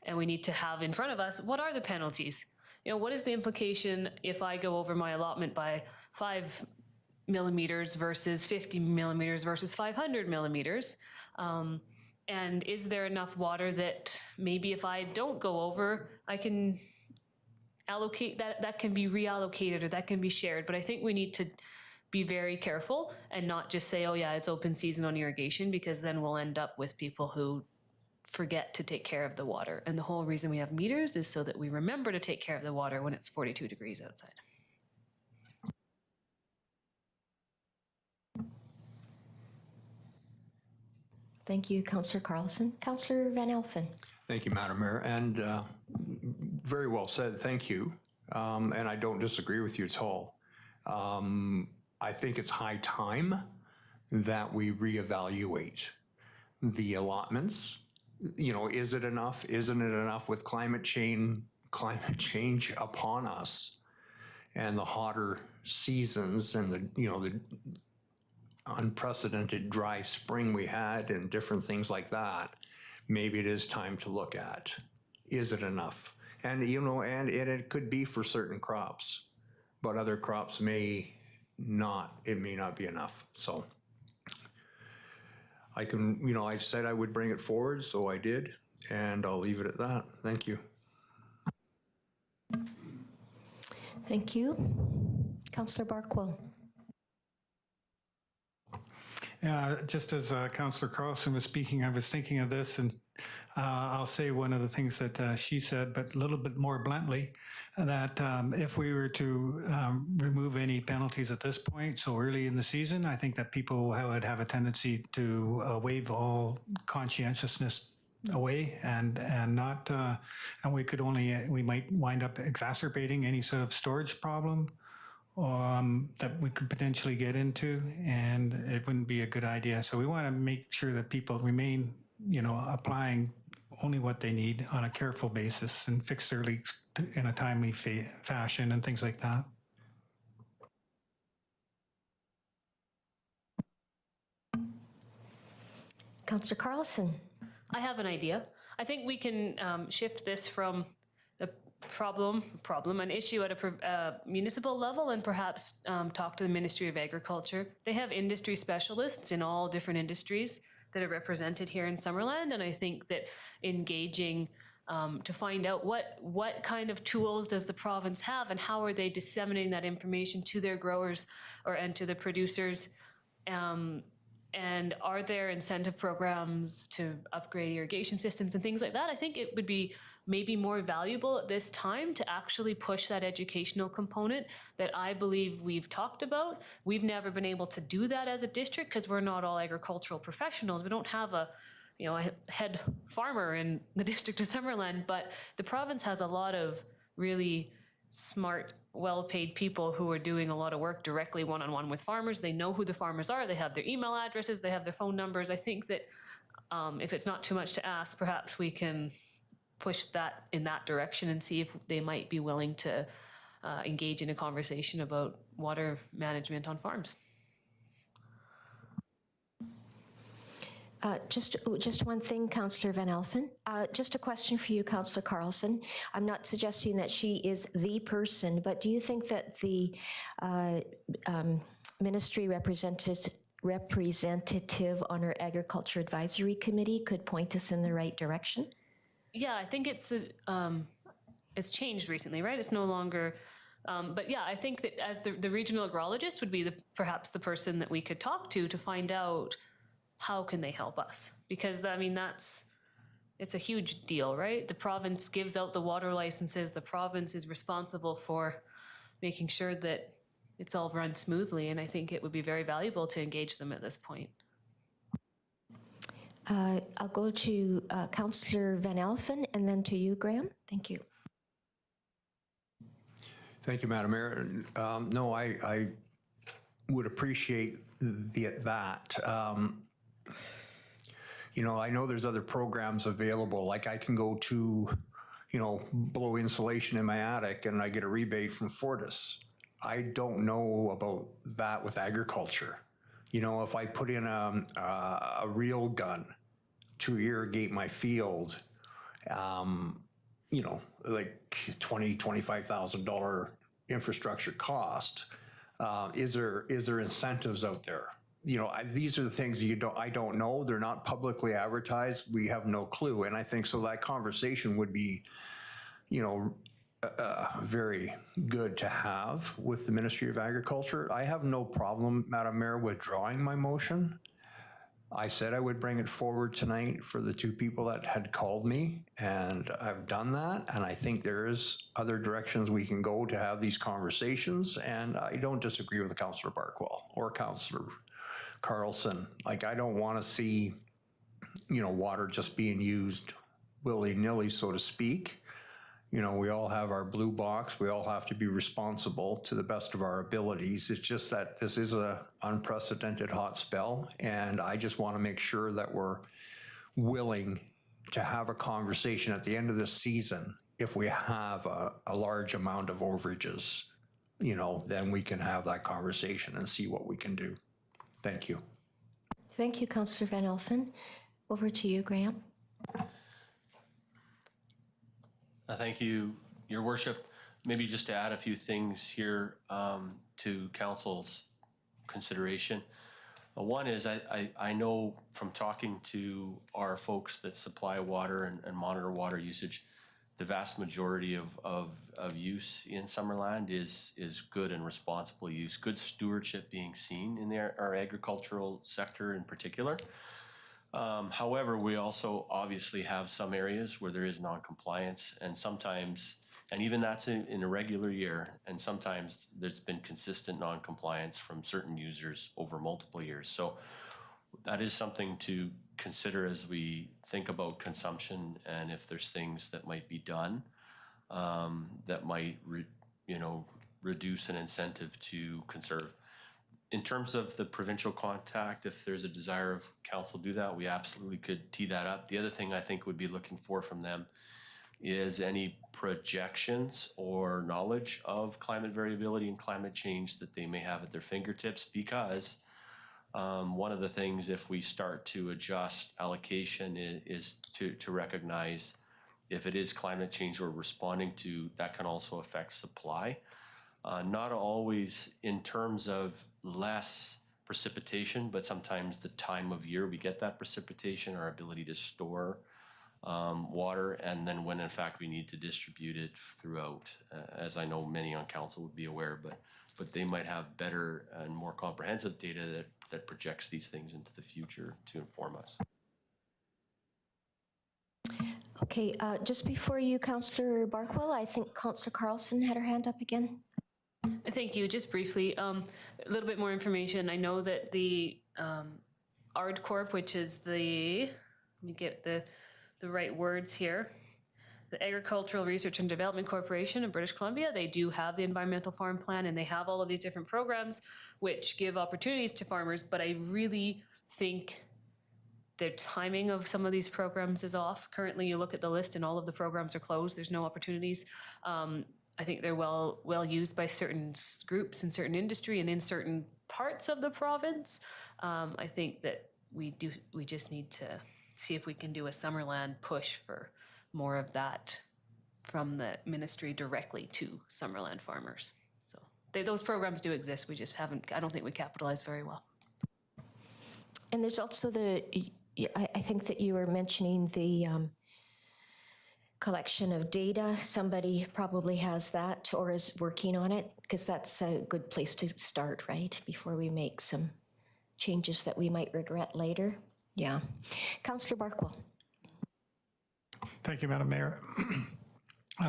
And we need to have in front of us, what are the penalties? What is the implication if I go over my allotment by 5 millimeters versus 50 millimeters versus 500 millimeters? And is there enough water that maybe if I don't go over, I can allocate that can be reallocated or that can be shared. But I think we need to be very careful and not just say, oh yeah, it's open season on irrigation, because then we'll end up with people who forget to take care of the water. And the whole reason we have meters is so that we remember to take care of the water when it's 42 degrees outside. Thank you, Councillor Carlson. Councillor Van Elfen. Thank you, Madam Mayor, and very well said, thank you. And I don't disagree with you at all. I think it's high time that we reevaluate the allotments. Is it enough? Isn't it enough with climate change upon us and the hotter seasons and the unprecedented dry spring we had and different things like that? Maybe it is time to look at, is it enough? And, and it could be for certain crops, but other crops may not be enough. So I can, I said I would bring it forward, so I did, and I'll leave it at that. Thank you. Thank you. Councillor Barkwell. Just as Councillor Carlson was speaking, I was thinking of this, and I'll say one of the things that she said, but a little bit more bluntly, that if we were to remove any penalties at this point, so early in the season, I think that people would have a tendency to waive all conscientiousness away and not, and we might wind up exacerbating any sort of storage problem that we could potentially get into, and it wouldn't be a good idea. So we want to make sure that people remain, applying only what they need on a careful basis and fix their leaks in a timely fashion and things like that. Councillor Carlson. I have an idea. I think we can shift this from the an issue at a municipal level and perhaps talk to the Ministry of Agriculture. They have industry specialists in all different industries that are represented here in Summerland, and I think that engaging to find out what kind of tools does the province have and how are they disseminating that information to their growers and to the producers, and are there incentive programs to upgrade irrigation systems and things like that. I think it would be maybe more valuable at this time to actually push that educational component that I believe we've talked about. We've never been able to do that as a district because we're not all agricultural professionals. We don't have a head farmer in the district of Summerland, but the province has a lot of really smart, well-paid people who are doing a lot of work directly one-on-one with farmers. They know who the farmers are. They have their email addresses. They have their phone numbers. I think that if it's not too much to ask, perhaps we can push that in that direction and see if they might be willing to engage in a conversation about water management on farms. Just one thing, Councillor Van Elfen. Just a question for you, Councillor Carlson. I'm not suggesting that she is the person, but do you think that the ministry representative on our Agriculture Advisory Committee could point us in the right direction? Yeah, I think it's changed recently, right? It's no longer, but yeah, I think that as the regional agrologist would be perhaps the person that we could talk to find out how can they help us? Because I mean, it's a huge deal, right? The province gives out the water licenses. The province is responsible for making sure that it's all run smoothly. And I think it would be very valuable to engage them at this point. I'll go to Councillor Van Elfen and then to you, Graham. Thank you. Thank you, Madam Mayor. No, I would appreciate that. You know, I know there's other programs available. Like I can go to, you know, blow insulation in my attic and I get a rebate from Fortis. I don't know about that with agriculture. You know, if I put in a reel gun to irrigate my field, you know, like $25,000 infrastructure cost. Is there incentives out there? You know, these are the things I don't know. They're not publicly advertised. We have no clue. And I think so that conversation would be, you know, very good to have with the Ministry of Agriculture. I have no problem, Madam Mayor, withdrawing my motion. I said I would bring it forward tonight for the two people that had called me, and I've done that. And I think there is other directions we can go to have these conversations. And I don't disagree with Councillor Barkwell or Councillor Carlson. Like, I don't want to see, you know, water just being used willy-nilly, so to speak. You know, we all have our blue box. We all have to be responsible to the best of our abilities. It's just that this is an unprecedented hot spell, and I just want to make sure that we're willing to have a conversation at the end of this season. If we have a large amount of overages, you know, then we can have that conversation and see what we can do. Thank you. Thank you, Councillor Van Elfen. Over to you, Graham. Thank you, Your Worship. Maybe just to add a few things here to Council's consideration. One is I know from talking to our folks that supply water and monitor water usage, the vast majority of use in Summerland is good and responsible use, good stewardship being seen in our agricultural sector in particular. However, we also obviously have some areas where there is non-compliance, and sometimes, and even that's in a regular year, and sometimes there's been consistent non-compliance from certain users over multiple years. So that is something to consider as we think about consumption, and if there's things that might be done that might, reduce an incentive to conserve. In terms of the provincial contact, if there's a desire of council to do that, we absolutely could tee that up. The other thing I think we'd be looking for from them is any projections or knowledge of climate variability and climate change that they may have at their fingertips, because one of the things, if we start to adjust allocation, is to recognize if it is climate change we're responding to, that can also affect supply. Not always in terms of less precipitation, but sometimes the time of year we get that precipitation, our ability to store water, and then when in fact we need to distribute it throughout, as I know many on council would be aware, but they might have better and more comprehensive data that projects these things into the future to inform us. Okay, just before you, Councillor Barkwell, I think Councillor Carlson had her hand up again. Thank you. Just briefly, a little bit more information. I know that the ArdCorp, which is let me get the right words here, the Agricultural Research and Development Corporation of British Columbia, they do have the Environmental Farm Plan, and they have all of these different programs which give opportunities to farmers, but I really think the timing of some of these programs is off. Currently, you look at the list and all of the programs are closed. There's no opportunities. I think they're well used by certain groups in certain industry and in certain parts of the province. I think that we just need to see if we can do a Summerland push for more of that from the ministry directly to Summerland farmers. So those programs do exist. We just haven't, I don't think we capitalize very well. And there's also I think that you were mentioning the collection of data. Somebody probably has that or is working on it, because that's a good place to start, right? Before we make some changes that we might regret later. Yeah. Councillor Barkwell. Thank you, Madam Mayor.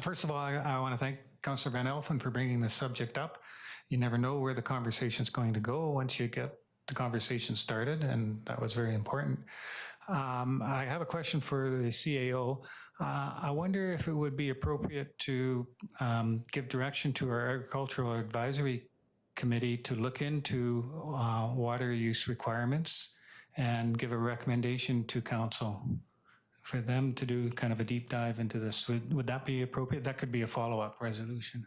First of all, I want to thank Councillor Van Elfen for bringing this subject up. You never know where the conversation is going to go once you get the conversation started, and that was very important. I have a question for the CAO. I wonder if it would be appropriate to give direction to our Agricultural Advisory Committee to look into water use requirements and give a recommendation to Council for them to do kind of a deep dive into this. Would that be appropriate? That could be a follow-up resolution.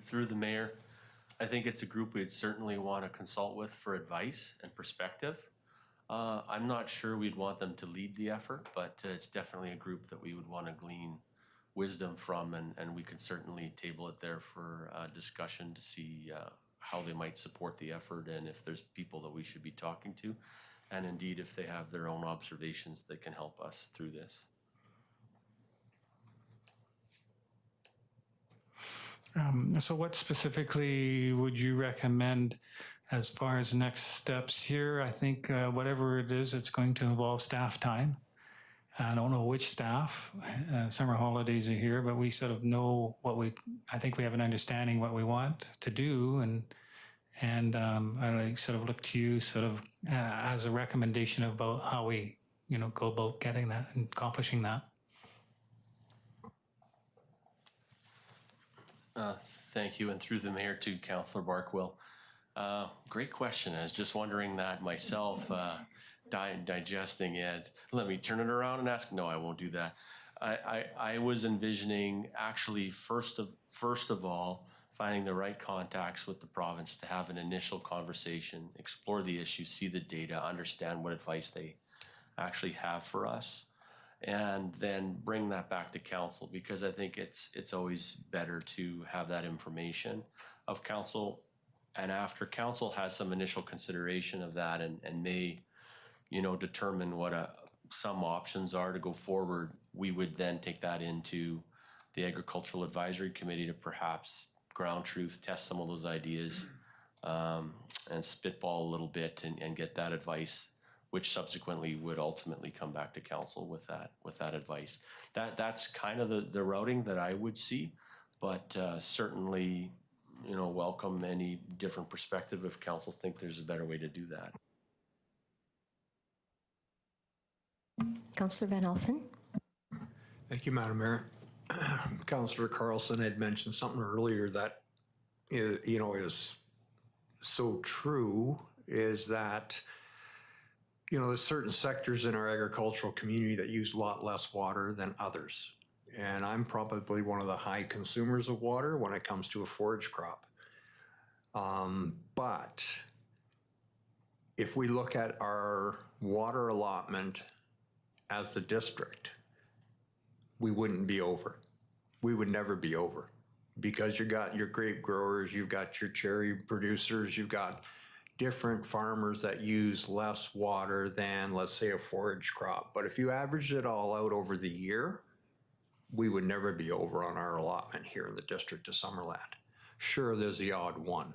Through the mayor, I think it's a group we'd certainly want to consult with for advice and perspective. I'm not sure we'd want them to lead the effort, but it's definitely a group that we would want to glean wisdom from, and we can certainly table it there for discussion to see how they might support the effort, and if there's people that we should be talking to, and indeed if they have their own observations that can help us through this. So what specifically would you recommend as far as next steps here? I think whatever it is, it's going to involve staff time. I don't know which staff. Summer holidays are here, but we sort of know I think we have an understanding what we want to do, and I sort of look to you sort of as a recommendation about how we, go about getting that and accomplishing that. Thank you, and through the mayor to Councillor Barkwell. Great question. I was just wondering that myself, digesting it. Let me turn it around and ask. No, I won't do that. I was envisioning actually first of all finding the right contacts with the province to have an initial conversation, explore the issue, see the data, understand what advice they actually have for us, and then bring that back to council, because I think it's always better to have that information of council, and after council has some initial consideration of that and may, determine what some options are to go forward, we would then take that into the Agricultural Advisory Committee to perhaps ground truth, test some of those ideas, and spitball a little bit and get that advice, which subsequently would ultimately come back to council with that advice. That's kind of the routing that I would see, but certainly, welcome any different perspective if council think there's a better way to do that. Councillor Van Elfen. Thank you, Madam Mayor. Councillor Carlson had mentioned something earlier that, is so true, is that, there's certain sectors in our agricultural community that use a lot less water than others. And I'm probably one of the high consumers of water when it comes to a forage crop. But if we look at our water allotment as the district, we wouldn't be over. We would never be over, because you got your grape growers, you've got your cherry producers, you've got different farmers that use less water than, let's say, a forage crop. But if you averaged it all out over the year, we would never be over on our allotment here in the district of Summerland. Sure, there's the odd one.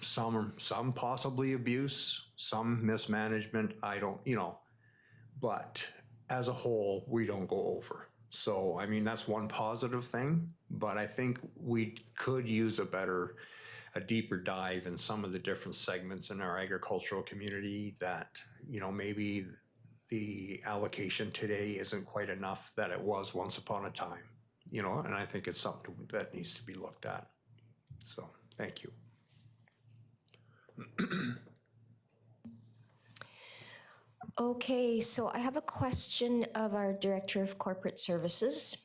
Some possibly abuse, some mismanagement, but as a whole, we don't go over. So, I mean, that's one positive thing, but I think we could use a deeper dive in some of the different segments in our agricultural community that, maybe the allocation today isn't quite enough that it was once upon a time, and I think it's something that needs to be looked at. So, thank you. Okay, so I have a question of our Director of Corporate Services.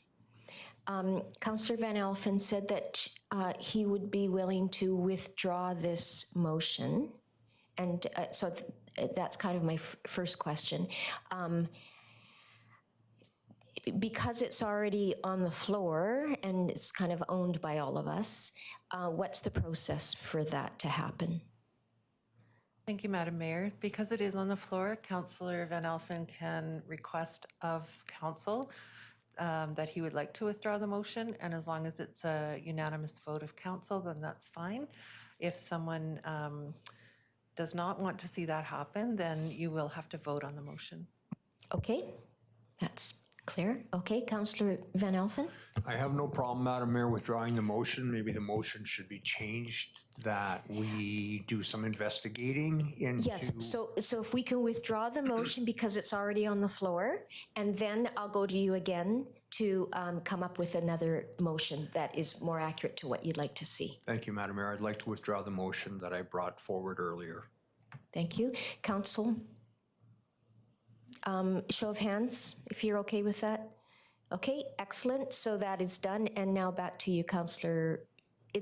Councillor Van Alphen said that he would be willing to withdraw this motion. And that's kind of my first question. Because it's already on the floor and it's kind of owned by all of us, what's the process for that to happen? Thank you, Madam Mayor. Because it is on the floor, Councillor Van Alphen can request of council that he would like to withdraw the motion, and as long as it's a unanimous vote of council, then that's fine. If someone does not want to see that happen, then you will have to vote on the motion. Okay, that's clear. Okay, Councillor Van Alphen? I have no problem, Madam Mayor, withdrawing the motion. Maybe the motion should be changed that we do some investigating into. Yes, so if we can withdraw the motion because it's already on the floor, and then I'll go to you again to come up with another motion that is more accurate to what you'd like to see. Thank you, Madam Mayor. I'd like to withdraw the motion that I brought forward earlier. Thank you. Council? Show of hands, if you're okay with that. Okay, excellent. So that is done. And now back to you, Councillor.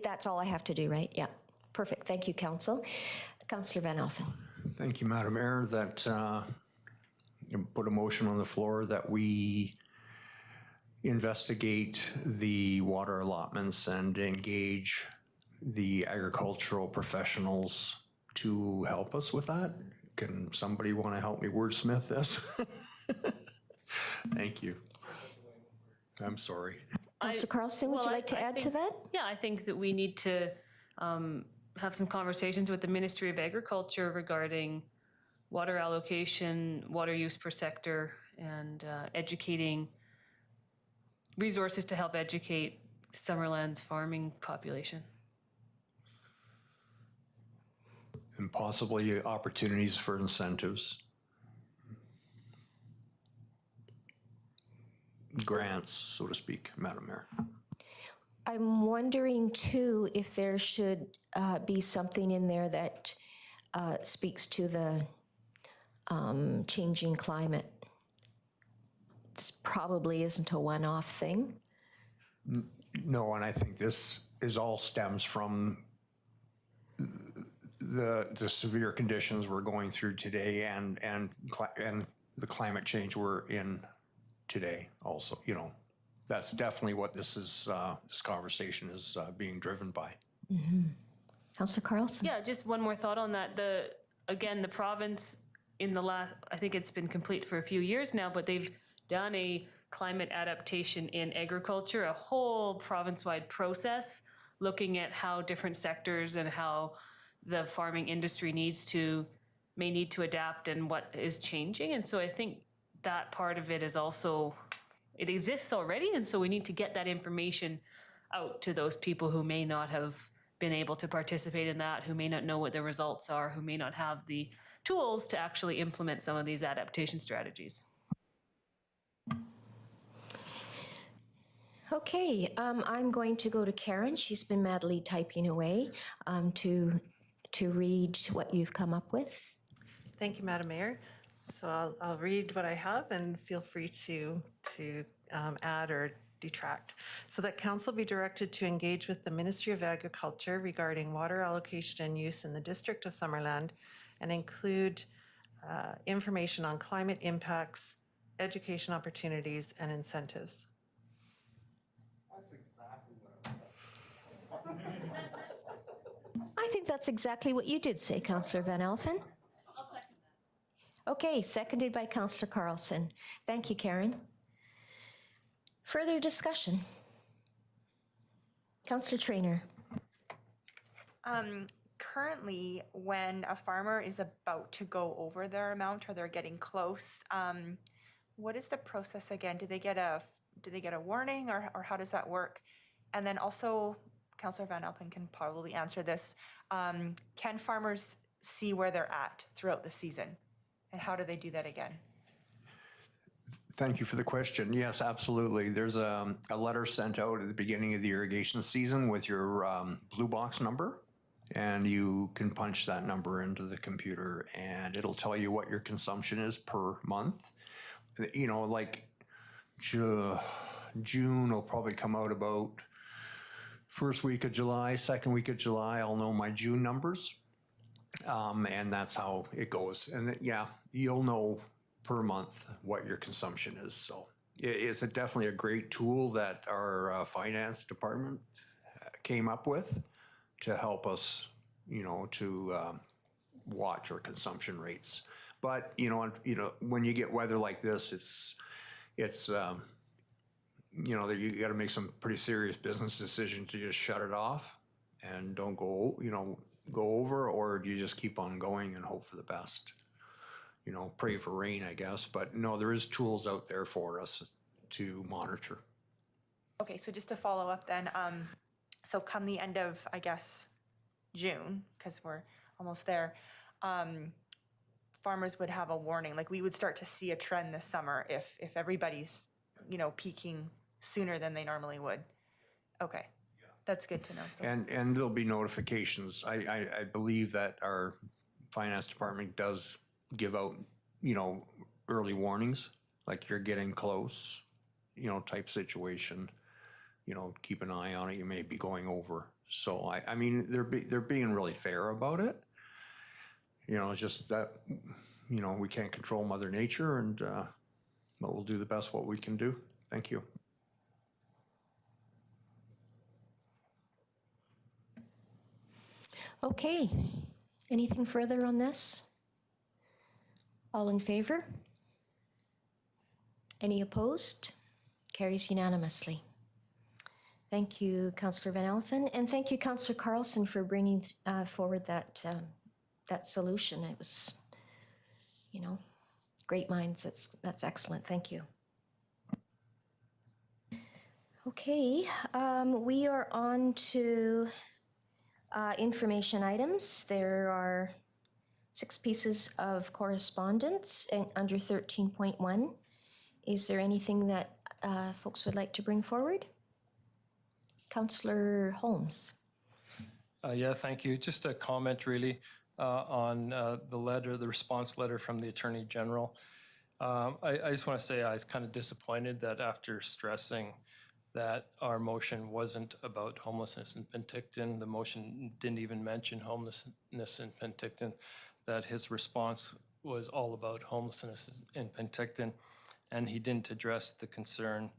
That's all I have to do, right? Yeah. Perfect. Thank you, Council. Councillor Van Alphen. Thank you, Madam Mayor, that put a motion on the floor that we investigate the water allotments and engage the agricultural professionals to help us with that. Can somebody want to help me wordsmith this? Thank you. I'm sorry. Councillor Carlson, would you like to add to that? Yeah, I think that we need to have some conversations with the Ministry of Agriculture regarding water allocation, water use per sector, and educating resources to help educate Summerland's farming population. And possibly opportunities for incentives. Grants, so to speak, Madam Mayor. I'm wondering too if there should be something in there that speaks to the changing climate. This probably isn't a one-off thing. No, and I think this is all stems from the severe conditions we're going through today and the climate change we're in today also, you know. That's definitely what this is, this conversation is being driven by. Mm-hmm. Councillor Carlson? Yeah, just one more thought on that. The province in the last, I think it's been complete for a few years now, but they've done a climate adaptation in agriculture, a whole province-wide process looking at how different sectors and how the farming industry may need to adapt and what is changing. And so I think that part of it is also, it exists already, and so we need to get that information out to those people who may not have been able to participate in that, who may not know what the results are, who may not have the tools to actually implement some of these adaptation strategies. Okay, I'm going to go to Karen. She's been madly typing away to read what you've come up with. Thank you, Madam Mayor. So I'll read what I have and feel free to add or detract. So that council be directed to engage with the Ministry of Agriculture regarding water allocation and use in the District of Summerland and include information on climate impacts, education opportunities, and incentives. That's exactly what I thought. I think that's exactly what you did say, Councillor Van Alphen. I'll second that. Okay, seconded by Councillor Carlson. Thank you, Karen. Further discussion? Councillor Traynor. Currently, when a farmer is about to go over their amount or they're getting close, what is the process again? Do they get a warning, or how does that work? And then also, Councillor Van Alphen can probably answer this. Can farmers see where they're at throughout the season? And how do they do that again? Thank you for the question. Yes, absolutely. There's a letter sent out at the beginning of the irrigation season with your blue box number. And you can punch that number into the computer and it'll tell you what your consumption is per month. You know, like June will probably come out about first week of July, second week of July, I'll know my June numbers. And that's how it goes. And yeah, you'll know per month what your consumption is. So it's definitely a great tool that our finance department came up with to help us, you know, to watch our consumption rates. But you know, when you get weather like this, it's you know, you got to make some pretty serious business decisions to just shut it off and don't go, you know, go over, or do you just keep on going and hope for the best? You know, pray for rain, I guess. But no, there is tools out there for us to monitor. Okay, so just to follow up then, so come the end of, I guess, June, because we're almost there, farmers would have a warning. Like we would start to see a trend this summer if everybody's, you know, peaking sooner than they normally would. Okay, that's good to know. So. And there'll be notifications. I believe that our finance department does give out, you know, early warnings, like you're getting close, you know, type situation. You know, keep an eye on it. You may be going over. So I mean, they're being really fair about it. You know, it's just that, you know, we can't control Mother Nature, and but we'll do the best what we can do. Thank you. Okay, anything further on this? All in favor? Any opposed? Carries unanimously. Thank you, Councillor Van Alphen, and thank you, Councillor Carlson, for bringing forward that that solution. It was, you know, great minds. That's excellent. Thank you. Okay, we are on to information items. There are 6 pieces of correspondence under 13.1. Is there anything that folks would like to bring forward? Councillor Holmes. Yeah, thank you. Just a comment really on the response letter from the Attorney General. I just want to say I was kind of disappointed that after stressing that our motion wasn't about homelessness in Penticton, the motion didn't even mention homelessness in Penticton, that his response was all about homelessness in Penticton, and he didn't address the concern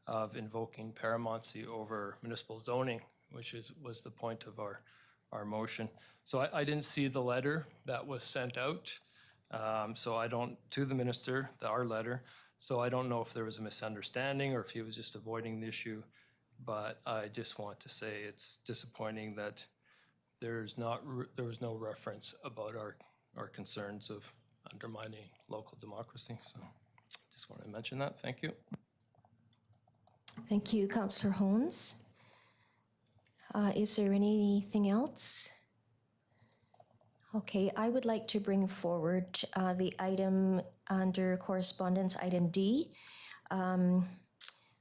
of invoking paramountcy over municipal zoning, which was the point of our motion. So I didn't see the letter that was sent out. So I don't, to the minister, our letter. So I don't know if there was a misunderstanding or if he was just avoiding the issue. But I just want to say it's disappointing that there was no reference about our concerns of undermining local democracy. So just want to mention that. Thank you. Thank you, Councillor Holmes. Is there anything else? Okay, I would like to bring forward the item under correspondence, item D, a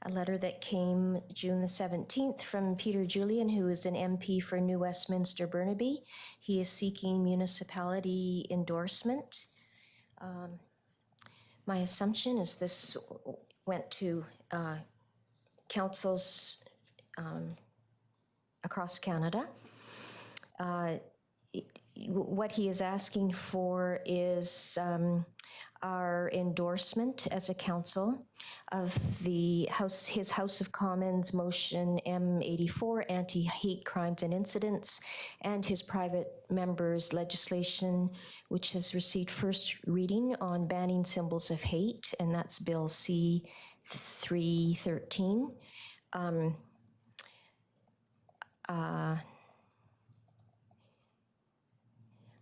letter that came June the 17th from Peter Julian, who is an MP for New Westminster Burnaby. He is seeking municipality endorsement. My assumption is this went to councils across Canada. What he is asking for is our endorsement as a council of his House of Commons motion M84, anti-hate crimes and incidents, and his private members legislation, which has received first reading on banning symbols of hate, and that's Bill C-313.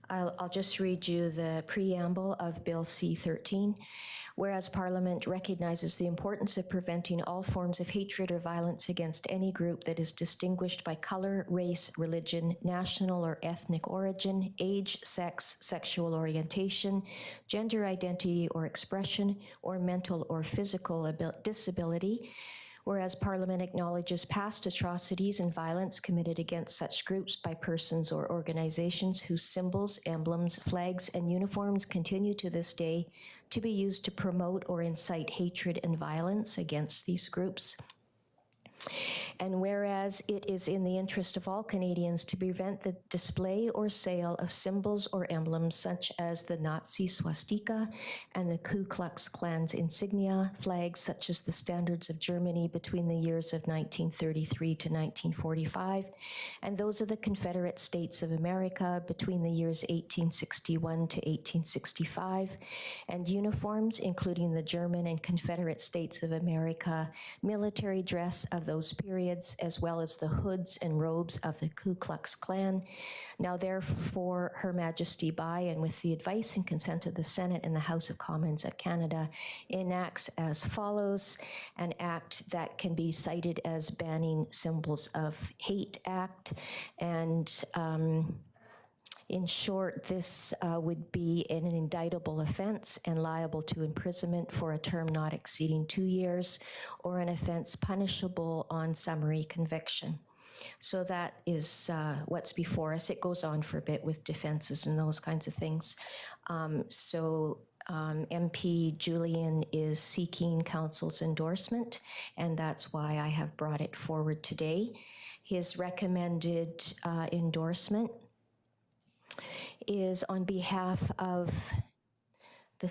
I'll just read you the preamble of Bill C-13. Whereas Parliament recognizes the importance of preventing all forms of hatred or violence against any group that is distinguished by color, race, religion, national or ethnic origin, age, sex, sexual orientation, gender identity or expression, or mental or physical disability, Whereas Parliament acknowledges past atrocities and violence committed against such groups by persons or organizations whose symbols, emblems, flags, and uniforms continue to this day to be used to promote or incite hatred and violence against these groups. And whereas it is in the interest of all Canadians to prevent the display or sale of symbols or emblems such as the Nazi swastika and the Ku Klux Klan's insignia, flags such as the standards of Germany between the years of 1933 to 1945, and those of the Confederate States of America between the years 1861 to 1865, and uniforms, including the German and Confederate States of America military dress of those periods, as well as the hoods and robes of the Ku Klux Klan. Now therefore, Her Majesty by and with the advice and consent of the Senate and the House of Commons of Canada enacts as follows: an act that can be cited as Banning Symbols of Hate Act. And in short, this would be an indictable offense and liable to imprisonment for a term not exceeding 2 years, or an offense punishable on summary conviction. So that is what's before us. It goes on for a bit with defenses and those kinds of things. MP Julian is seeking council's endorsement, and that's why I have brought it forward today. His recommended endorsement is on behalf of the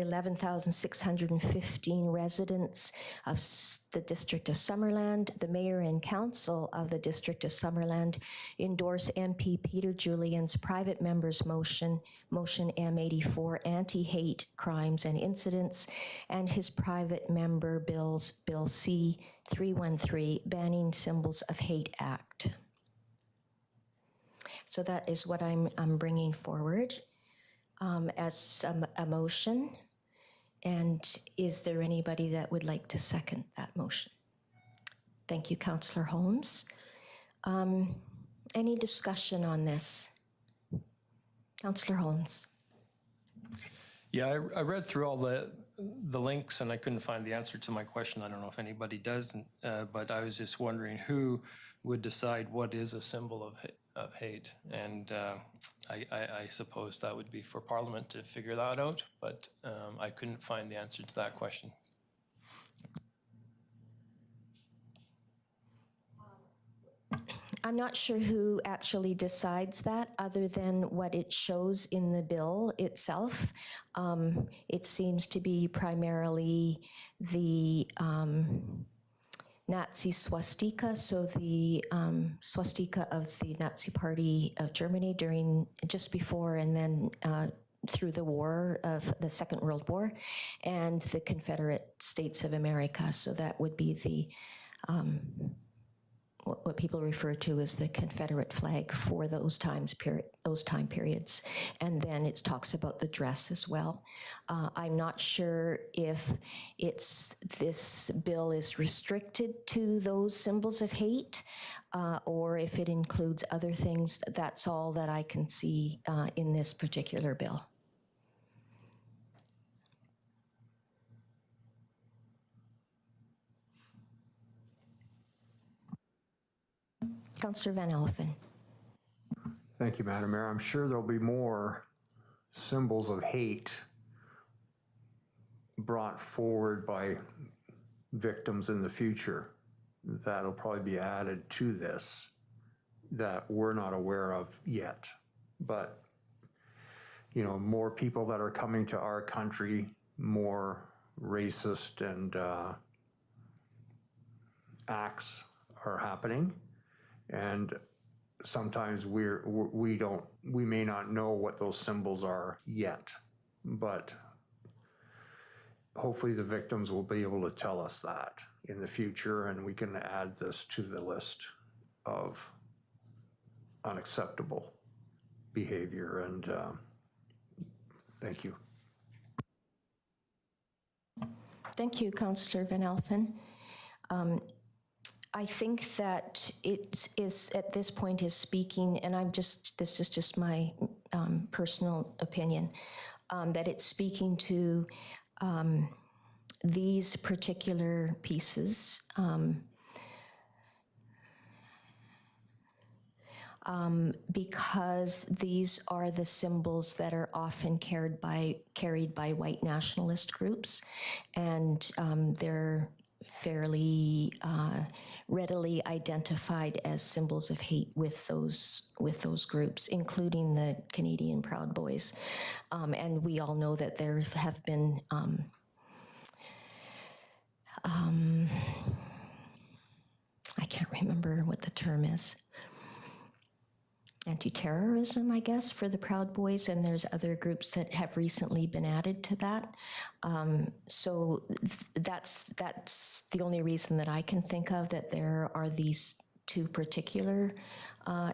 11,615 residents of the District of Summerland. The Mayor and Council of the District of Summerland endorse MP Peter Julian's private member's motion M84, Anti-Hate Crimes and Incidents, and his private member Bill C-313, Banning Symbols of Hate Act. So that is what I'm bringing forward as a motion. And is there anybody that would like to second that motion? Thank you, Councillor Holmes. Any discussion on this? Councillor Holmes. Yeah, I read through all the links and I couldn't find the answer to my question. I don't know if anybody does, but I was just wondering who would decide what is a symbol of hate, and I suppose that would be for Parliament to figure that out, but I couldn't find the answer to that question. I'm not sure who actually decides that other than what it shows in the bill itself. It seems to be primarily the Nazi swastika, so the swastika of the Nazi Party of Germany during, just before and then through the war of the Second World War, and the Confederate States of America. So that would be the what people refer to as the Confederate flag for those time periods. And then it talks about the dress as well. I'm not sure if this bill is restricted to those symbols of hate or if it includes other things. That's all that I can see in this particular bill. Councillor Van Elfen. Thank you, Madam Mayor. I'm sure there'll be more symbols of hate brought forward by victims in the future that'll probably be added to this that we're not aware of yet. But, you know, more people that are coming to our country, more racist and acts are happening. And sometimes we may not know what those symbols are yet, but hopefully the victims will be able to tell us that in the future, and we can add this to the list of unacceptable behavior. And thank you. Thank you, Councillor Van Elfen. I think that it is at this point is speaking, and this is just my personal opinion, that it's speaking to these particular pieces because these are the symbols that are often carried by white nationalist groups, and they're fairly readily identified as symbols of hate with those groups, including the Canadian Proud Boys. And we all know that there have been I can't remember what the term is. Anti-terrorism, I guess, for the Proud Boys, and there's other groups that have recently been added to that. So that's the only reason that I can think of, that there are these two particular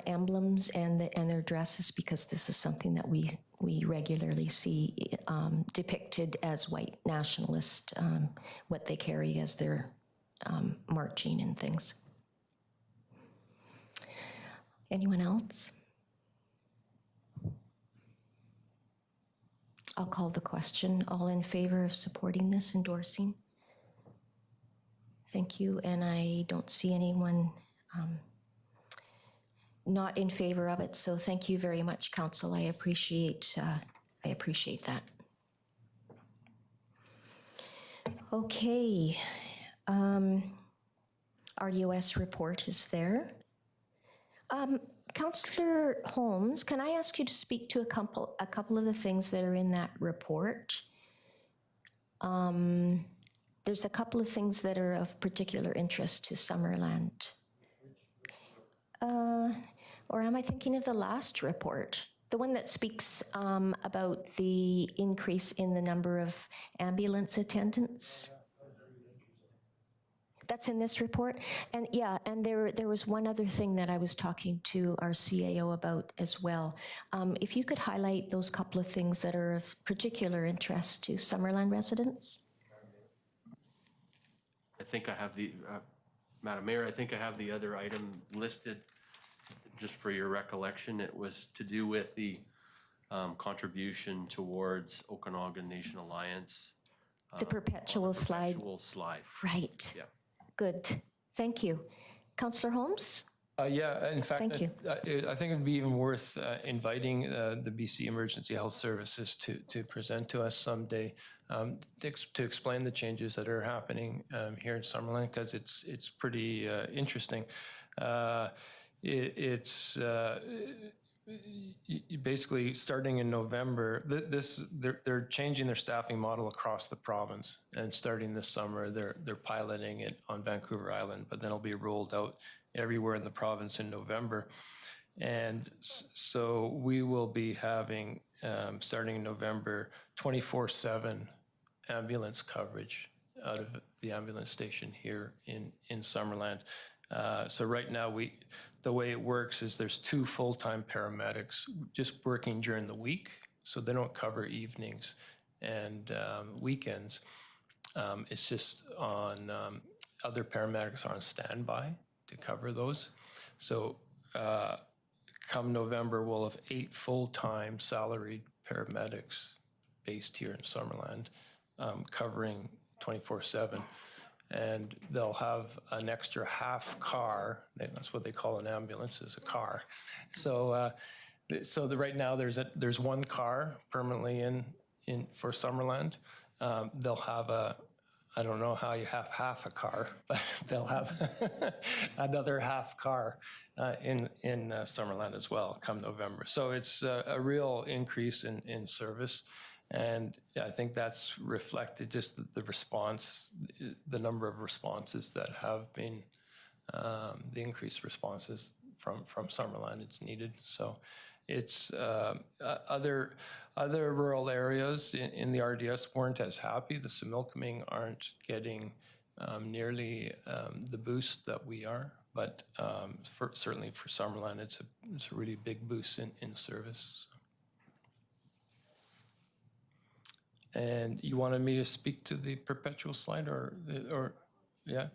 emblems and their dresses, because this is something that we regularly see depicted as white nationalist, what they carry as their marching and things. Anyone else? I'll call the question. All in favor of supporting this, endorsing? Thank you. And I don't see anyone not in favor of it. So thank you very much, Council. I appreciate that. Okay. RDOS report is there. Councillor Holmes, can I ask you to speak to a couple of the things that are in that report? There's a couple of things that are of particular interest to Summerland. Or am I thinking of the last report? The one that speaks about the increase in the number of ambulance attendants? That's in this report? And yeah, and there was one other thing that I was talking to our CAO about as well. If you could highlight those couple of things that are of particular interest to Summerland residents? I think I have the, Madam Mayor, I think I have the other item listed. Just for your recollection, it was to do with the contribution towards Okanagan Nation Alliance. The perpetual slide. Perpetual slide. Right. Yeah. Good. Thank you. Councillor Holmes? Yeah, in fact, Thank you. I think it'd be even worth inviting the BC Emergency Health Services to present to us someday to explain the changes that are happening here in Summerland, because it's pretty interesting. It's basically starting in November. They're changing their staffing model across the province, and starting this summer, they're piloting it on Vancouver Island, but then it'll be rolled out everywhere in the province in November. And so we will be having, starting in November, 24/7 ambulance coverage out of the ambulance station here in Summerland. So right now, the way it works is there's 2 full-time paramedics just working during the week, so they don't cover evenings and weekends. It's just on other paramedics are on standby to cover those. So come November, we'll have 8 full-time salaried paramedics based here in Summerland, covering 24/7. And they'll have an extra half car. That's what they call an ambulance, is a car. So, right now there's 1 car permanently in for Summerland. They'll have I don't know how you have half a car, but they'll have another half car in Summerland as well come November. So it's a real increase in service. And I think that's reflected just the response, the number of responses that have been, the increased responses from Summerland. It's needed. So it's other rural areas in the RDS weren't as happy. The Similkaming aren't getting nearly the boost that we are. But certainly for Summerland, it's a really big boost in service. So. And you wanted me to speak to the perpetual slide, or yeah?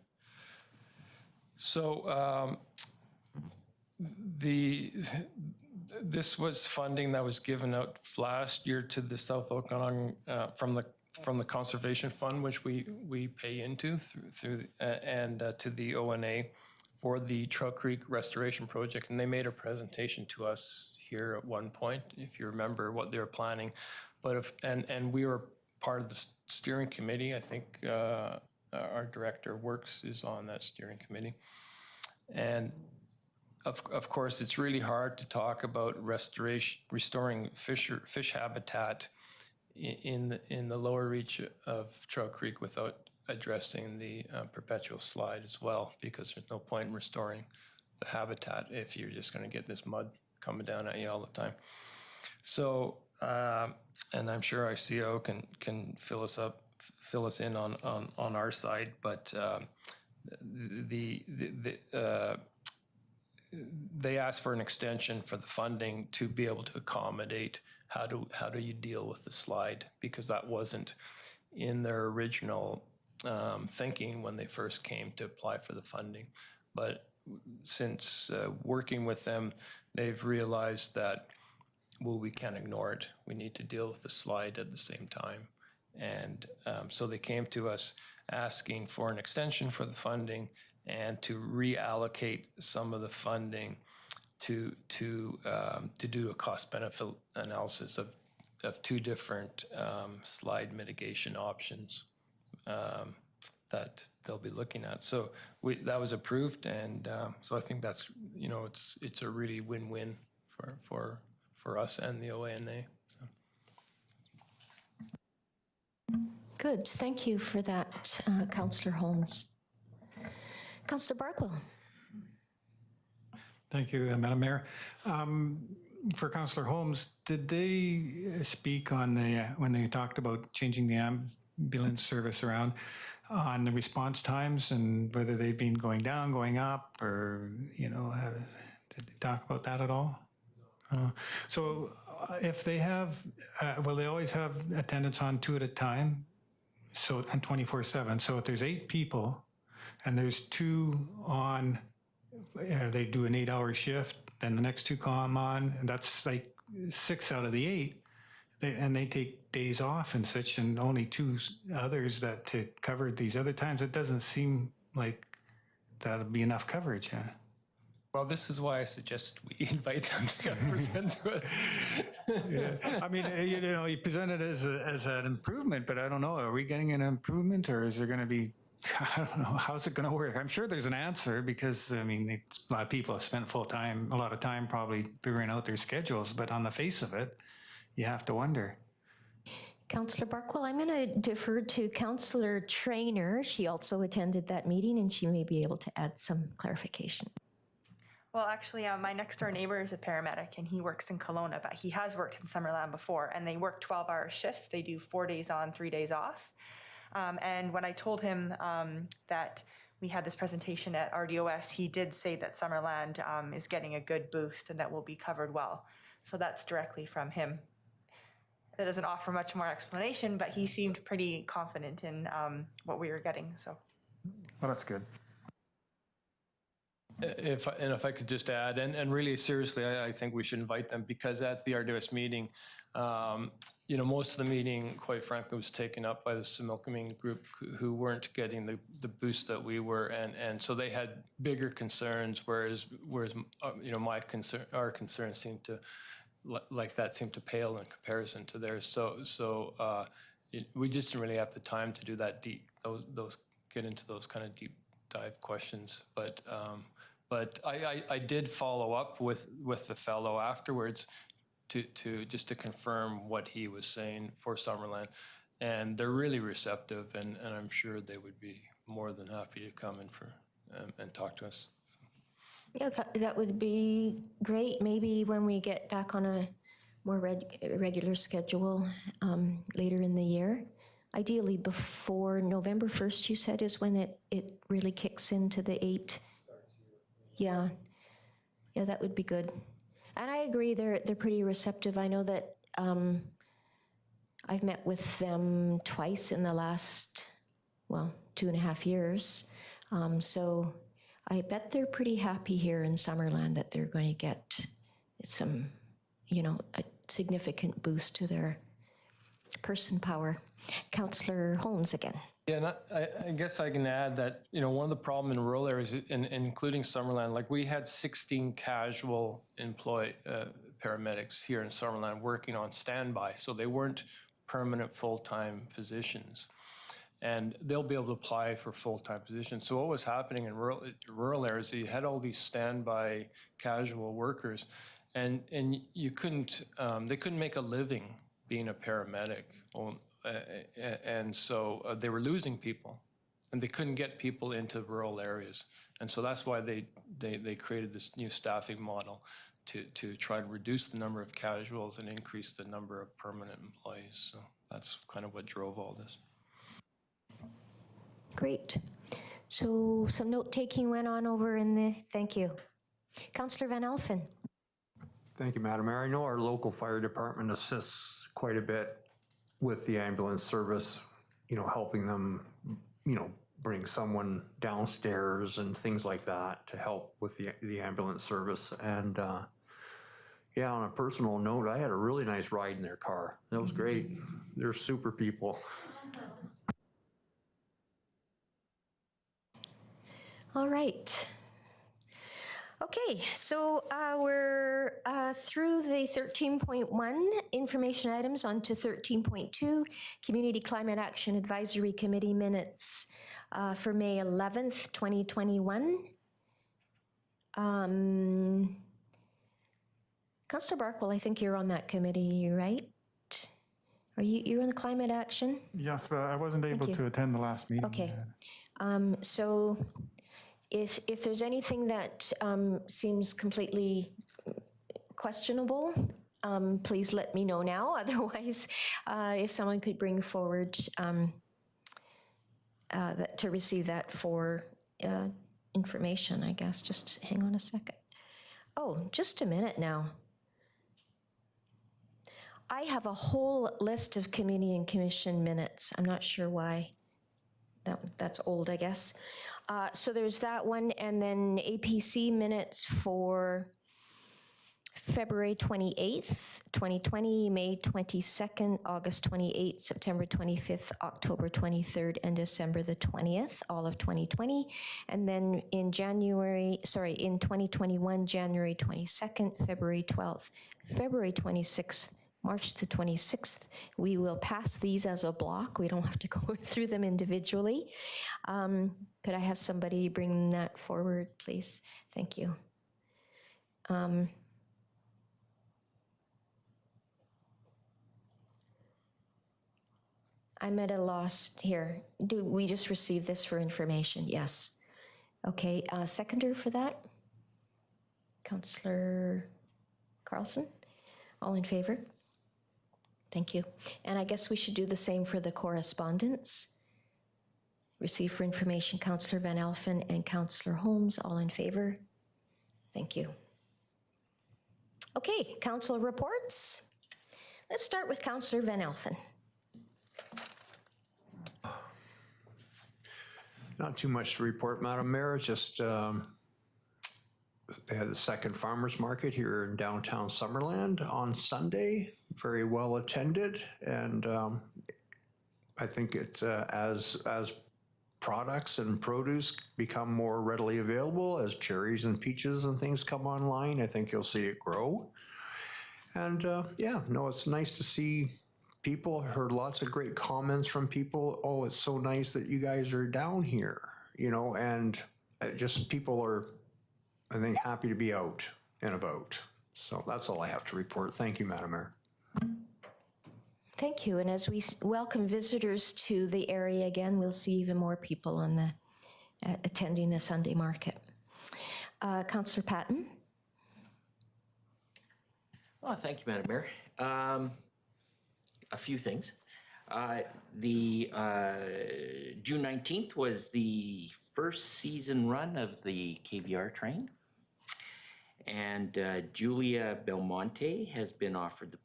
So this was funding that was given out last year to the South Okanagan from from the conservation fund, which we pay into through and to the ONA for the Trail Creek Restoration Project, and they made a presentation to us here at one point, if you remember what they were planning. But and we were part of the steering committee. I think our director of works is on that steering committee, and of course, it's really hard to talk about restoring fish habitat in the lower reach of Trail Creek without addressing the perpetual slide as well, because there's no point in restoring the habitat if you're just going to get this mud coming down at you all the time. So, and I'm sure ICO can fill us in on our side, but they asked for an extension for the funding to be able to accommodate how do you deal with the slide, because that wasn't in their original thinking when they first came to apply for the funding. But since working with them, they've realized that, well, we can't ignore it. We need to deal with the slide at the same time. And so they came to us asking for an extension for the funding and to reallocate some of the funding to do a cost-benefit analysis of two different slide mitigation options that they'll be looking at. So that was approved, and so I think that's, you know, it's a really win-win for us and the OANA. So. Good. Thank you for that, Councillor Holmes. Councillor Barkwell. Thank you, Madam Mayor. For Councillor Holmes, did they speak on the, when they talked about changing the ambulance service around, on the response times and whether they've been going down, going up, or, you know, did they talk about that at all? So if they have, well, they always have attendance on 2 at a time, so, and 24/7. So if there's 8 people and there's 2 on, they do an 8-hour shift, then the next 2 come on, and that's like 6 out of the 8. And they take days off and such, and only 2 others that to cover these other times. It doesn't seem like that'd be enough coverage, huh? Well, this is why I suggest we invite them to come present to us. Yeah. I mean, you know, you present it as an improvement, but I don't know, are we getting an improvement, or is there going to be, I don't know, how's it going to work? I'm sure there's an answer, because, I mean, a lot of people have spent a lot of time probably figuring out their schedules, but on the face of it, you have to wonder. Councillor Barkwell, I'm going to defer to Councillor Traynor. She also attended that meeting, and she may be able to add some clarification. Well, actually, my next door neighbor is a paramedic, and he works in Kelowna, but he has worked in Summerland before, and they work 12-hour shifts. They do 4 days on, 3 days off. And when I told him that we had this presentation at RDOS, he did say that Summerland is getting a good boost and that will be covered well. So that's directly from him. That doesn't offer much more explanation, but he seemed pretty confident in what we were getting. So, Well, that's good. If I could just add, and really seriously, I think we should invite them, because at the RDOS meeting, you know, most of the meeting, quite frankly, was taken up by the Similkameen group, who weren't getting the boost that we were, and so they had bigger concerns, whereas you know, our concerns seemed to, like that seemed to pale in comparison to theirs. So we just didn't really have the time to do that deep, get into those kind of deep dive questions. But I did follow up with the fellow afterwards to just to confirm what he was saying for Summerland, and they're really receptive, and I'm sure they would be more than happy to come in and talk to us. Yeah, that would be great. Maybe when we get back on a more regular schedule later in the year. Ideally before November 1st, you said, is when it really kicks into the 8. Yeah, that would be good. And I agree, they're pretty receptive. I know that I've met with them twice in the last, 2.5 years. So I bet they're pretty happy here in Summerland that they're going to get some, a significant boost to their person power. Councillor Holmes again. Yeah, and I guess I can add that, one of the problem in rural areas, including Summerland, like we had 16 casual paramedics here in Summerland working on standby, so they weren't permanent full-time positions. And they'll be able to apply for full-time positions. So what was happening in rural areas, you had all these standby casual workers, and you couldn't, they couldn't make a living being a paramedic. And so they were losing people, and they couldn't get people into rural areas. And so that's why they created this new staffing model to try to reduce the number of casuals and increase the number of permanent employees. So that's kind of what drove all this. Great. So some note-taking went on over in the, thank you. Councillor Van Elfen. Thank you, Madam Mayor. I know our local fire department assists quite a bit with the ambulance service, helping them, bring someone downstairs and things like that to help with the ambulance service. And yeah, on a personal note, I had a really nice ride in their car. That was great. They're super people. All right. Okay, so we're through the 13.1 information items onto 13.2 Community Climate Action Advisory Committee minutes for May 11th, 2021. Councillor Barkwell, I think you're on that committee, right? Are you're on the climate action? Yes, but I wasn't able to attend the last meeting. Okay. So if there's anything that seems completely questionable, please let me know now. Otherwise, if someone could bring forward to receive that for information, I guess. Just hang on a second. Oh, just a minute now. I have a whole list of committee and commission minutes. I'm not sure why. That's old, I guess. So there's that one, and then APC minutes for February 28th, 2020, May 22nd, August 28th, September 25th, October 23rd, and December the 20th, all of 2020. And then in 2021, January 22nd, February 12th, February 26th, March the 26th. We will pass these as a block. We don't have to go through them individually. Could I have somebody bring that forward, please? Thank you. I'm at a loss here. Do we just receive this for information? Yes. Okay, seconder for that? Councillor Carlson? All in favor? Thank you. And I guess we should do the same for the correspondence. Receive for information, Councillor Van Elfen and Councillor Holmes, all in favor? Thank you. Okay, council reports. Let's start with Councillor Van Elfen. Not too much to report, Madam Mayor. Just they had the second farmers market here in downtown Summerland on Sunday. Very well attended, and I think it's as products and produce become more readily available, as cherries and peaches and things come online, I think you'll see it grow. And yeah, no, it's nice to see people. Heard lots of great comments from people. Oh, it's so nice that you guys are down here, and just people are, I think, happy to be out and about. So that's all I have to report. Thank you, Madam Mayor. Thank you. And as we welcome visitors to the area again, we'll see even more people on the attending the Sunday market. Councillor Patton. Oh, thank you, Madam Mayor. A few things. The June 19th was the first season run of the KVR train. And Julia Belmonte has been offered the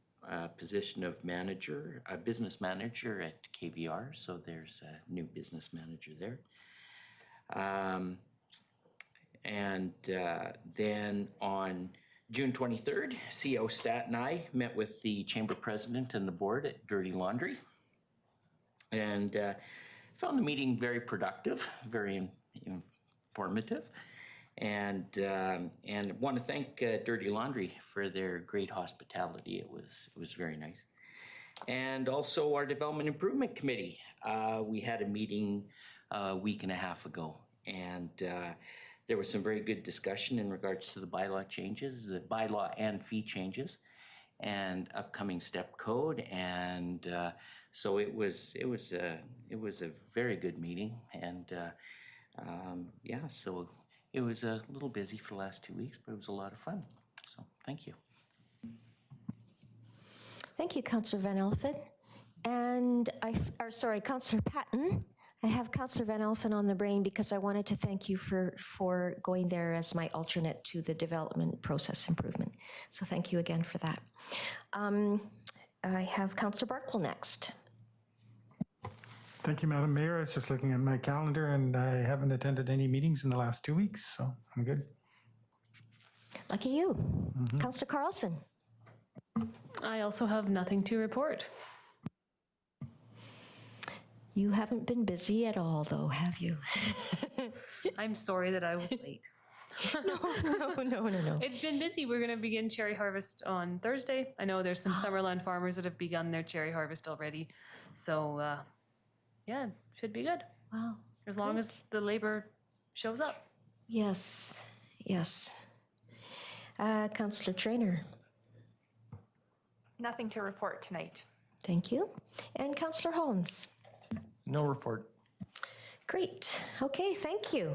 position of manager, business manager at KVR. So there's a new business manager there. And then on June 23rd, CO Stat and I met with the chamber president and the board at Dirty Laundry, and found the meeting very productive, very informative, and want to thank Dirty Laundry for their great hospitality. It was very nice. And also our Development Improvement Committee. We had a meeting a week and a half ago, and there was some very good discussion in regards to the bylaw changes, the bylaw and fee changes, and upcoming step code. And so it was a very good meeting. And yeah, so it was a little busy for the last 2 weeks, but it was a lot of fun. So thank you. Thank you, Councillor Van Elfen. And Councillor Patton. I have Councillor Van Elfen on the brain because I wanted to thank you for going there as my alternate to the development process improvement. So thank you again for that. I have Councillor Barkwell next. Thank you, Madam Mayor. I was just looking at my calendar and I haven't attended any meetings in the last 2 weeks, so I'm good. Lucky you. Councillor Carlson. I also have nothing to report. You haven't been busy at all, though, have you? I'm sorry that I was late. No. It's been busy. We're going to begin cherry harvest on Thursday. I know there's some Summerland farmers that have begun their cherry harvest already. So, yeah, should be good. Wow. As long as the labor shows up. Yes. Councillor Traynor. Nothing to report tonight. Thank you. And Councillor Holmes. No report. Great. Okay, thank you.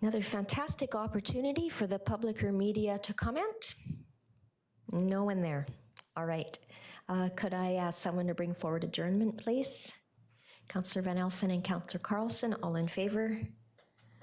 Another fantastic opportunity for the public or media to comment. No one there. All right. Could I ask someone to bring forward adjournment, please? Councillor Van Elfen and Councillor Carlson, all in favor?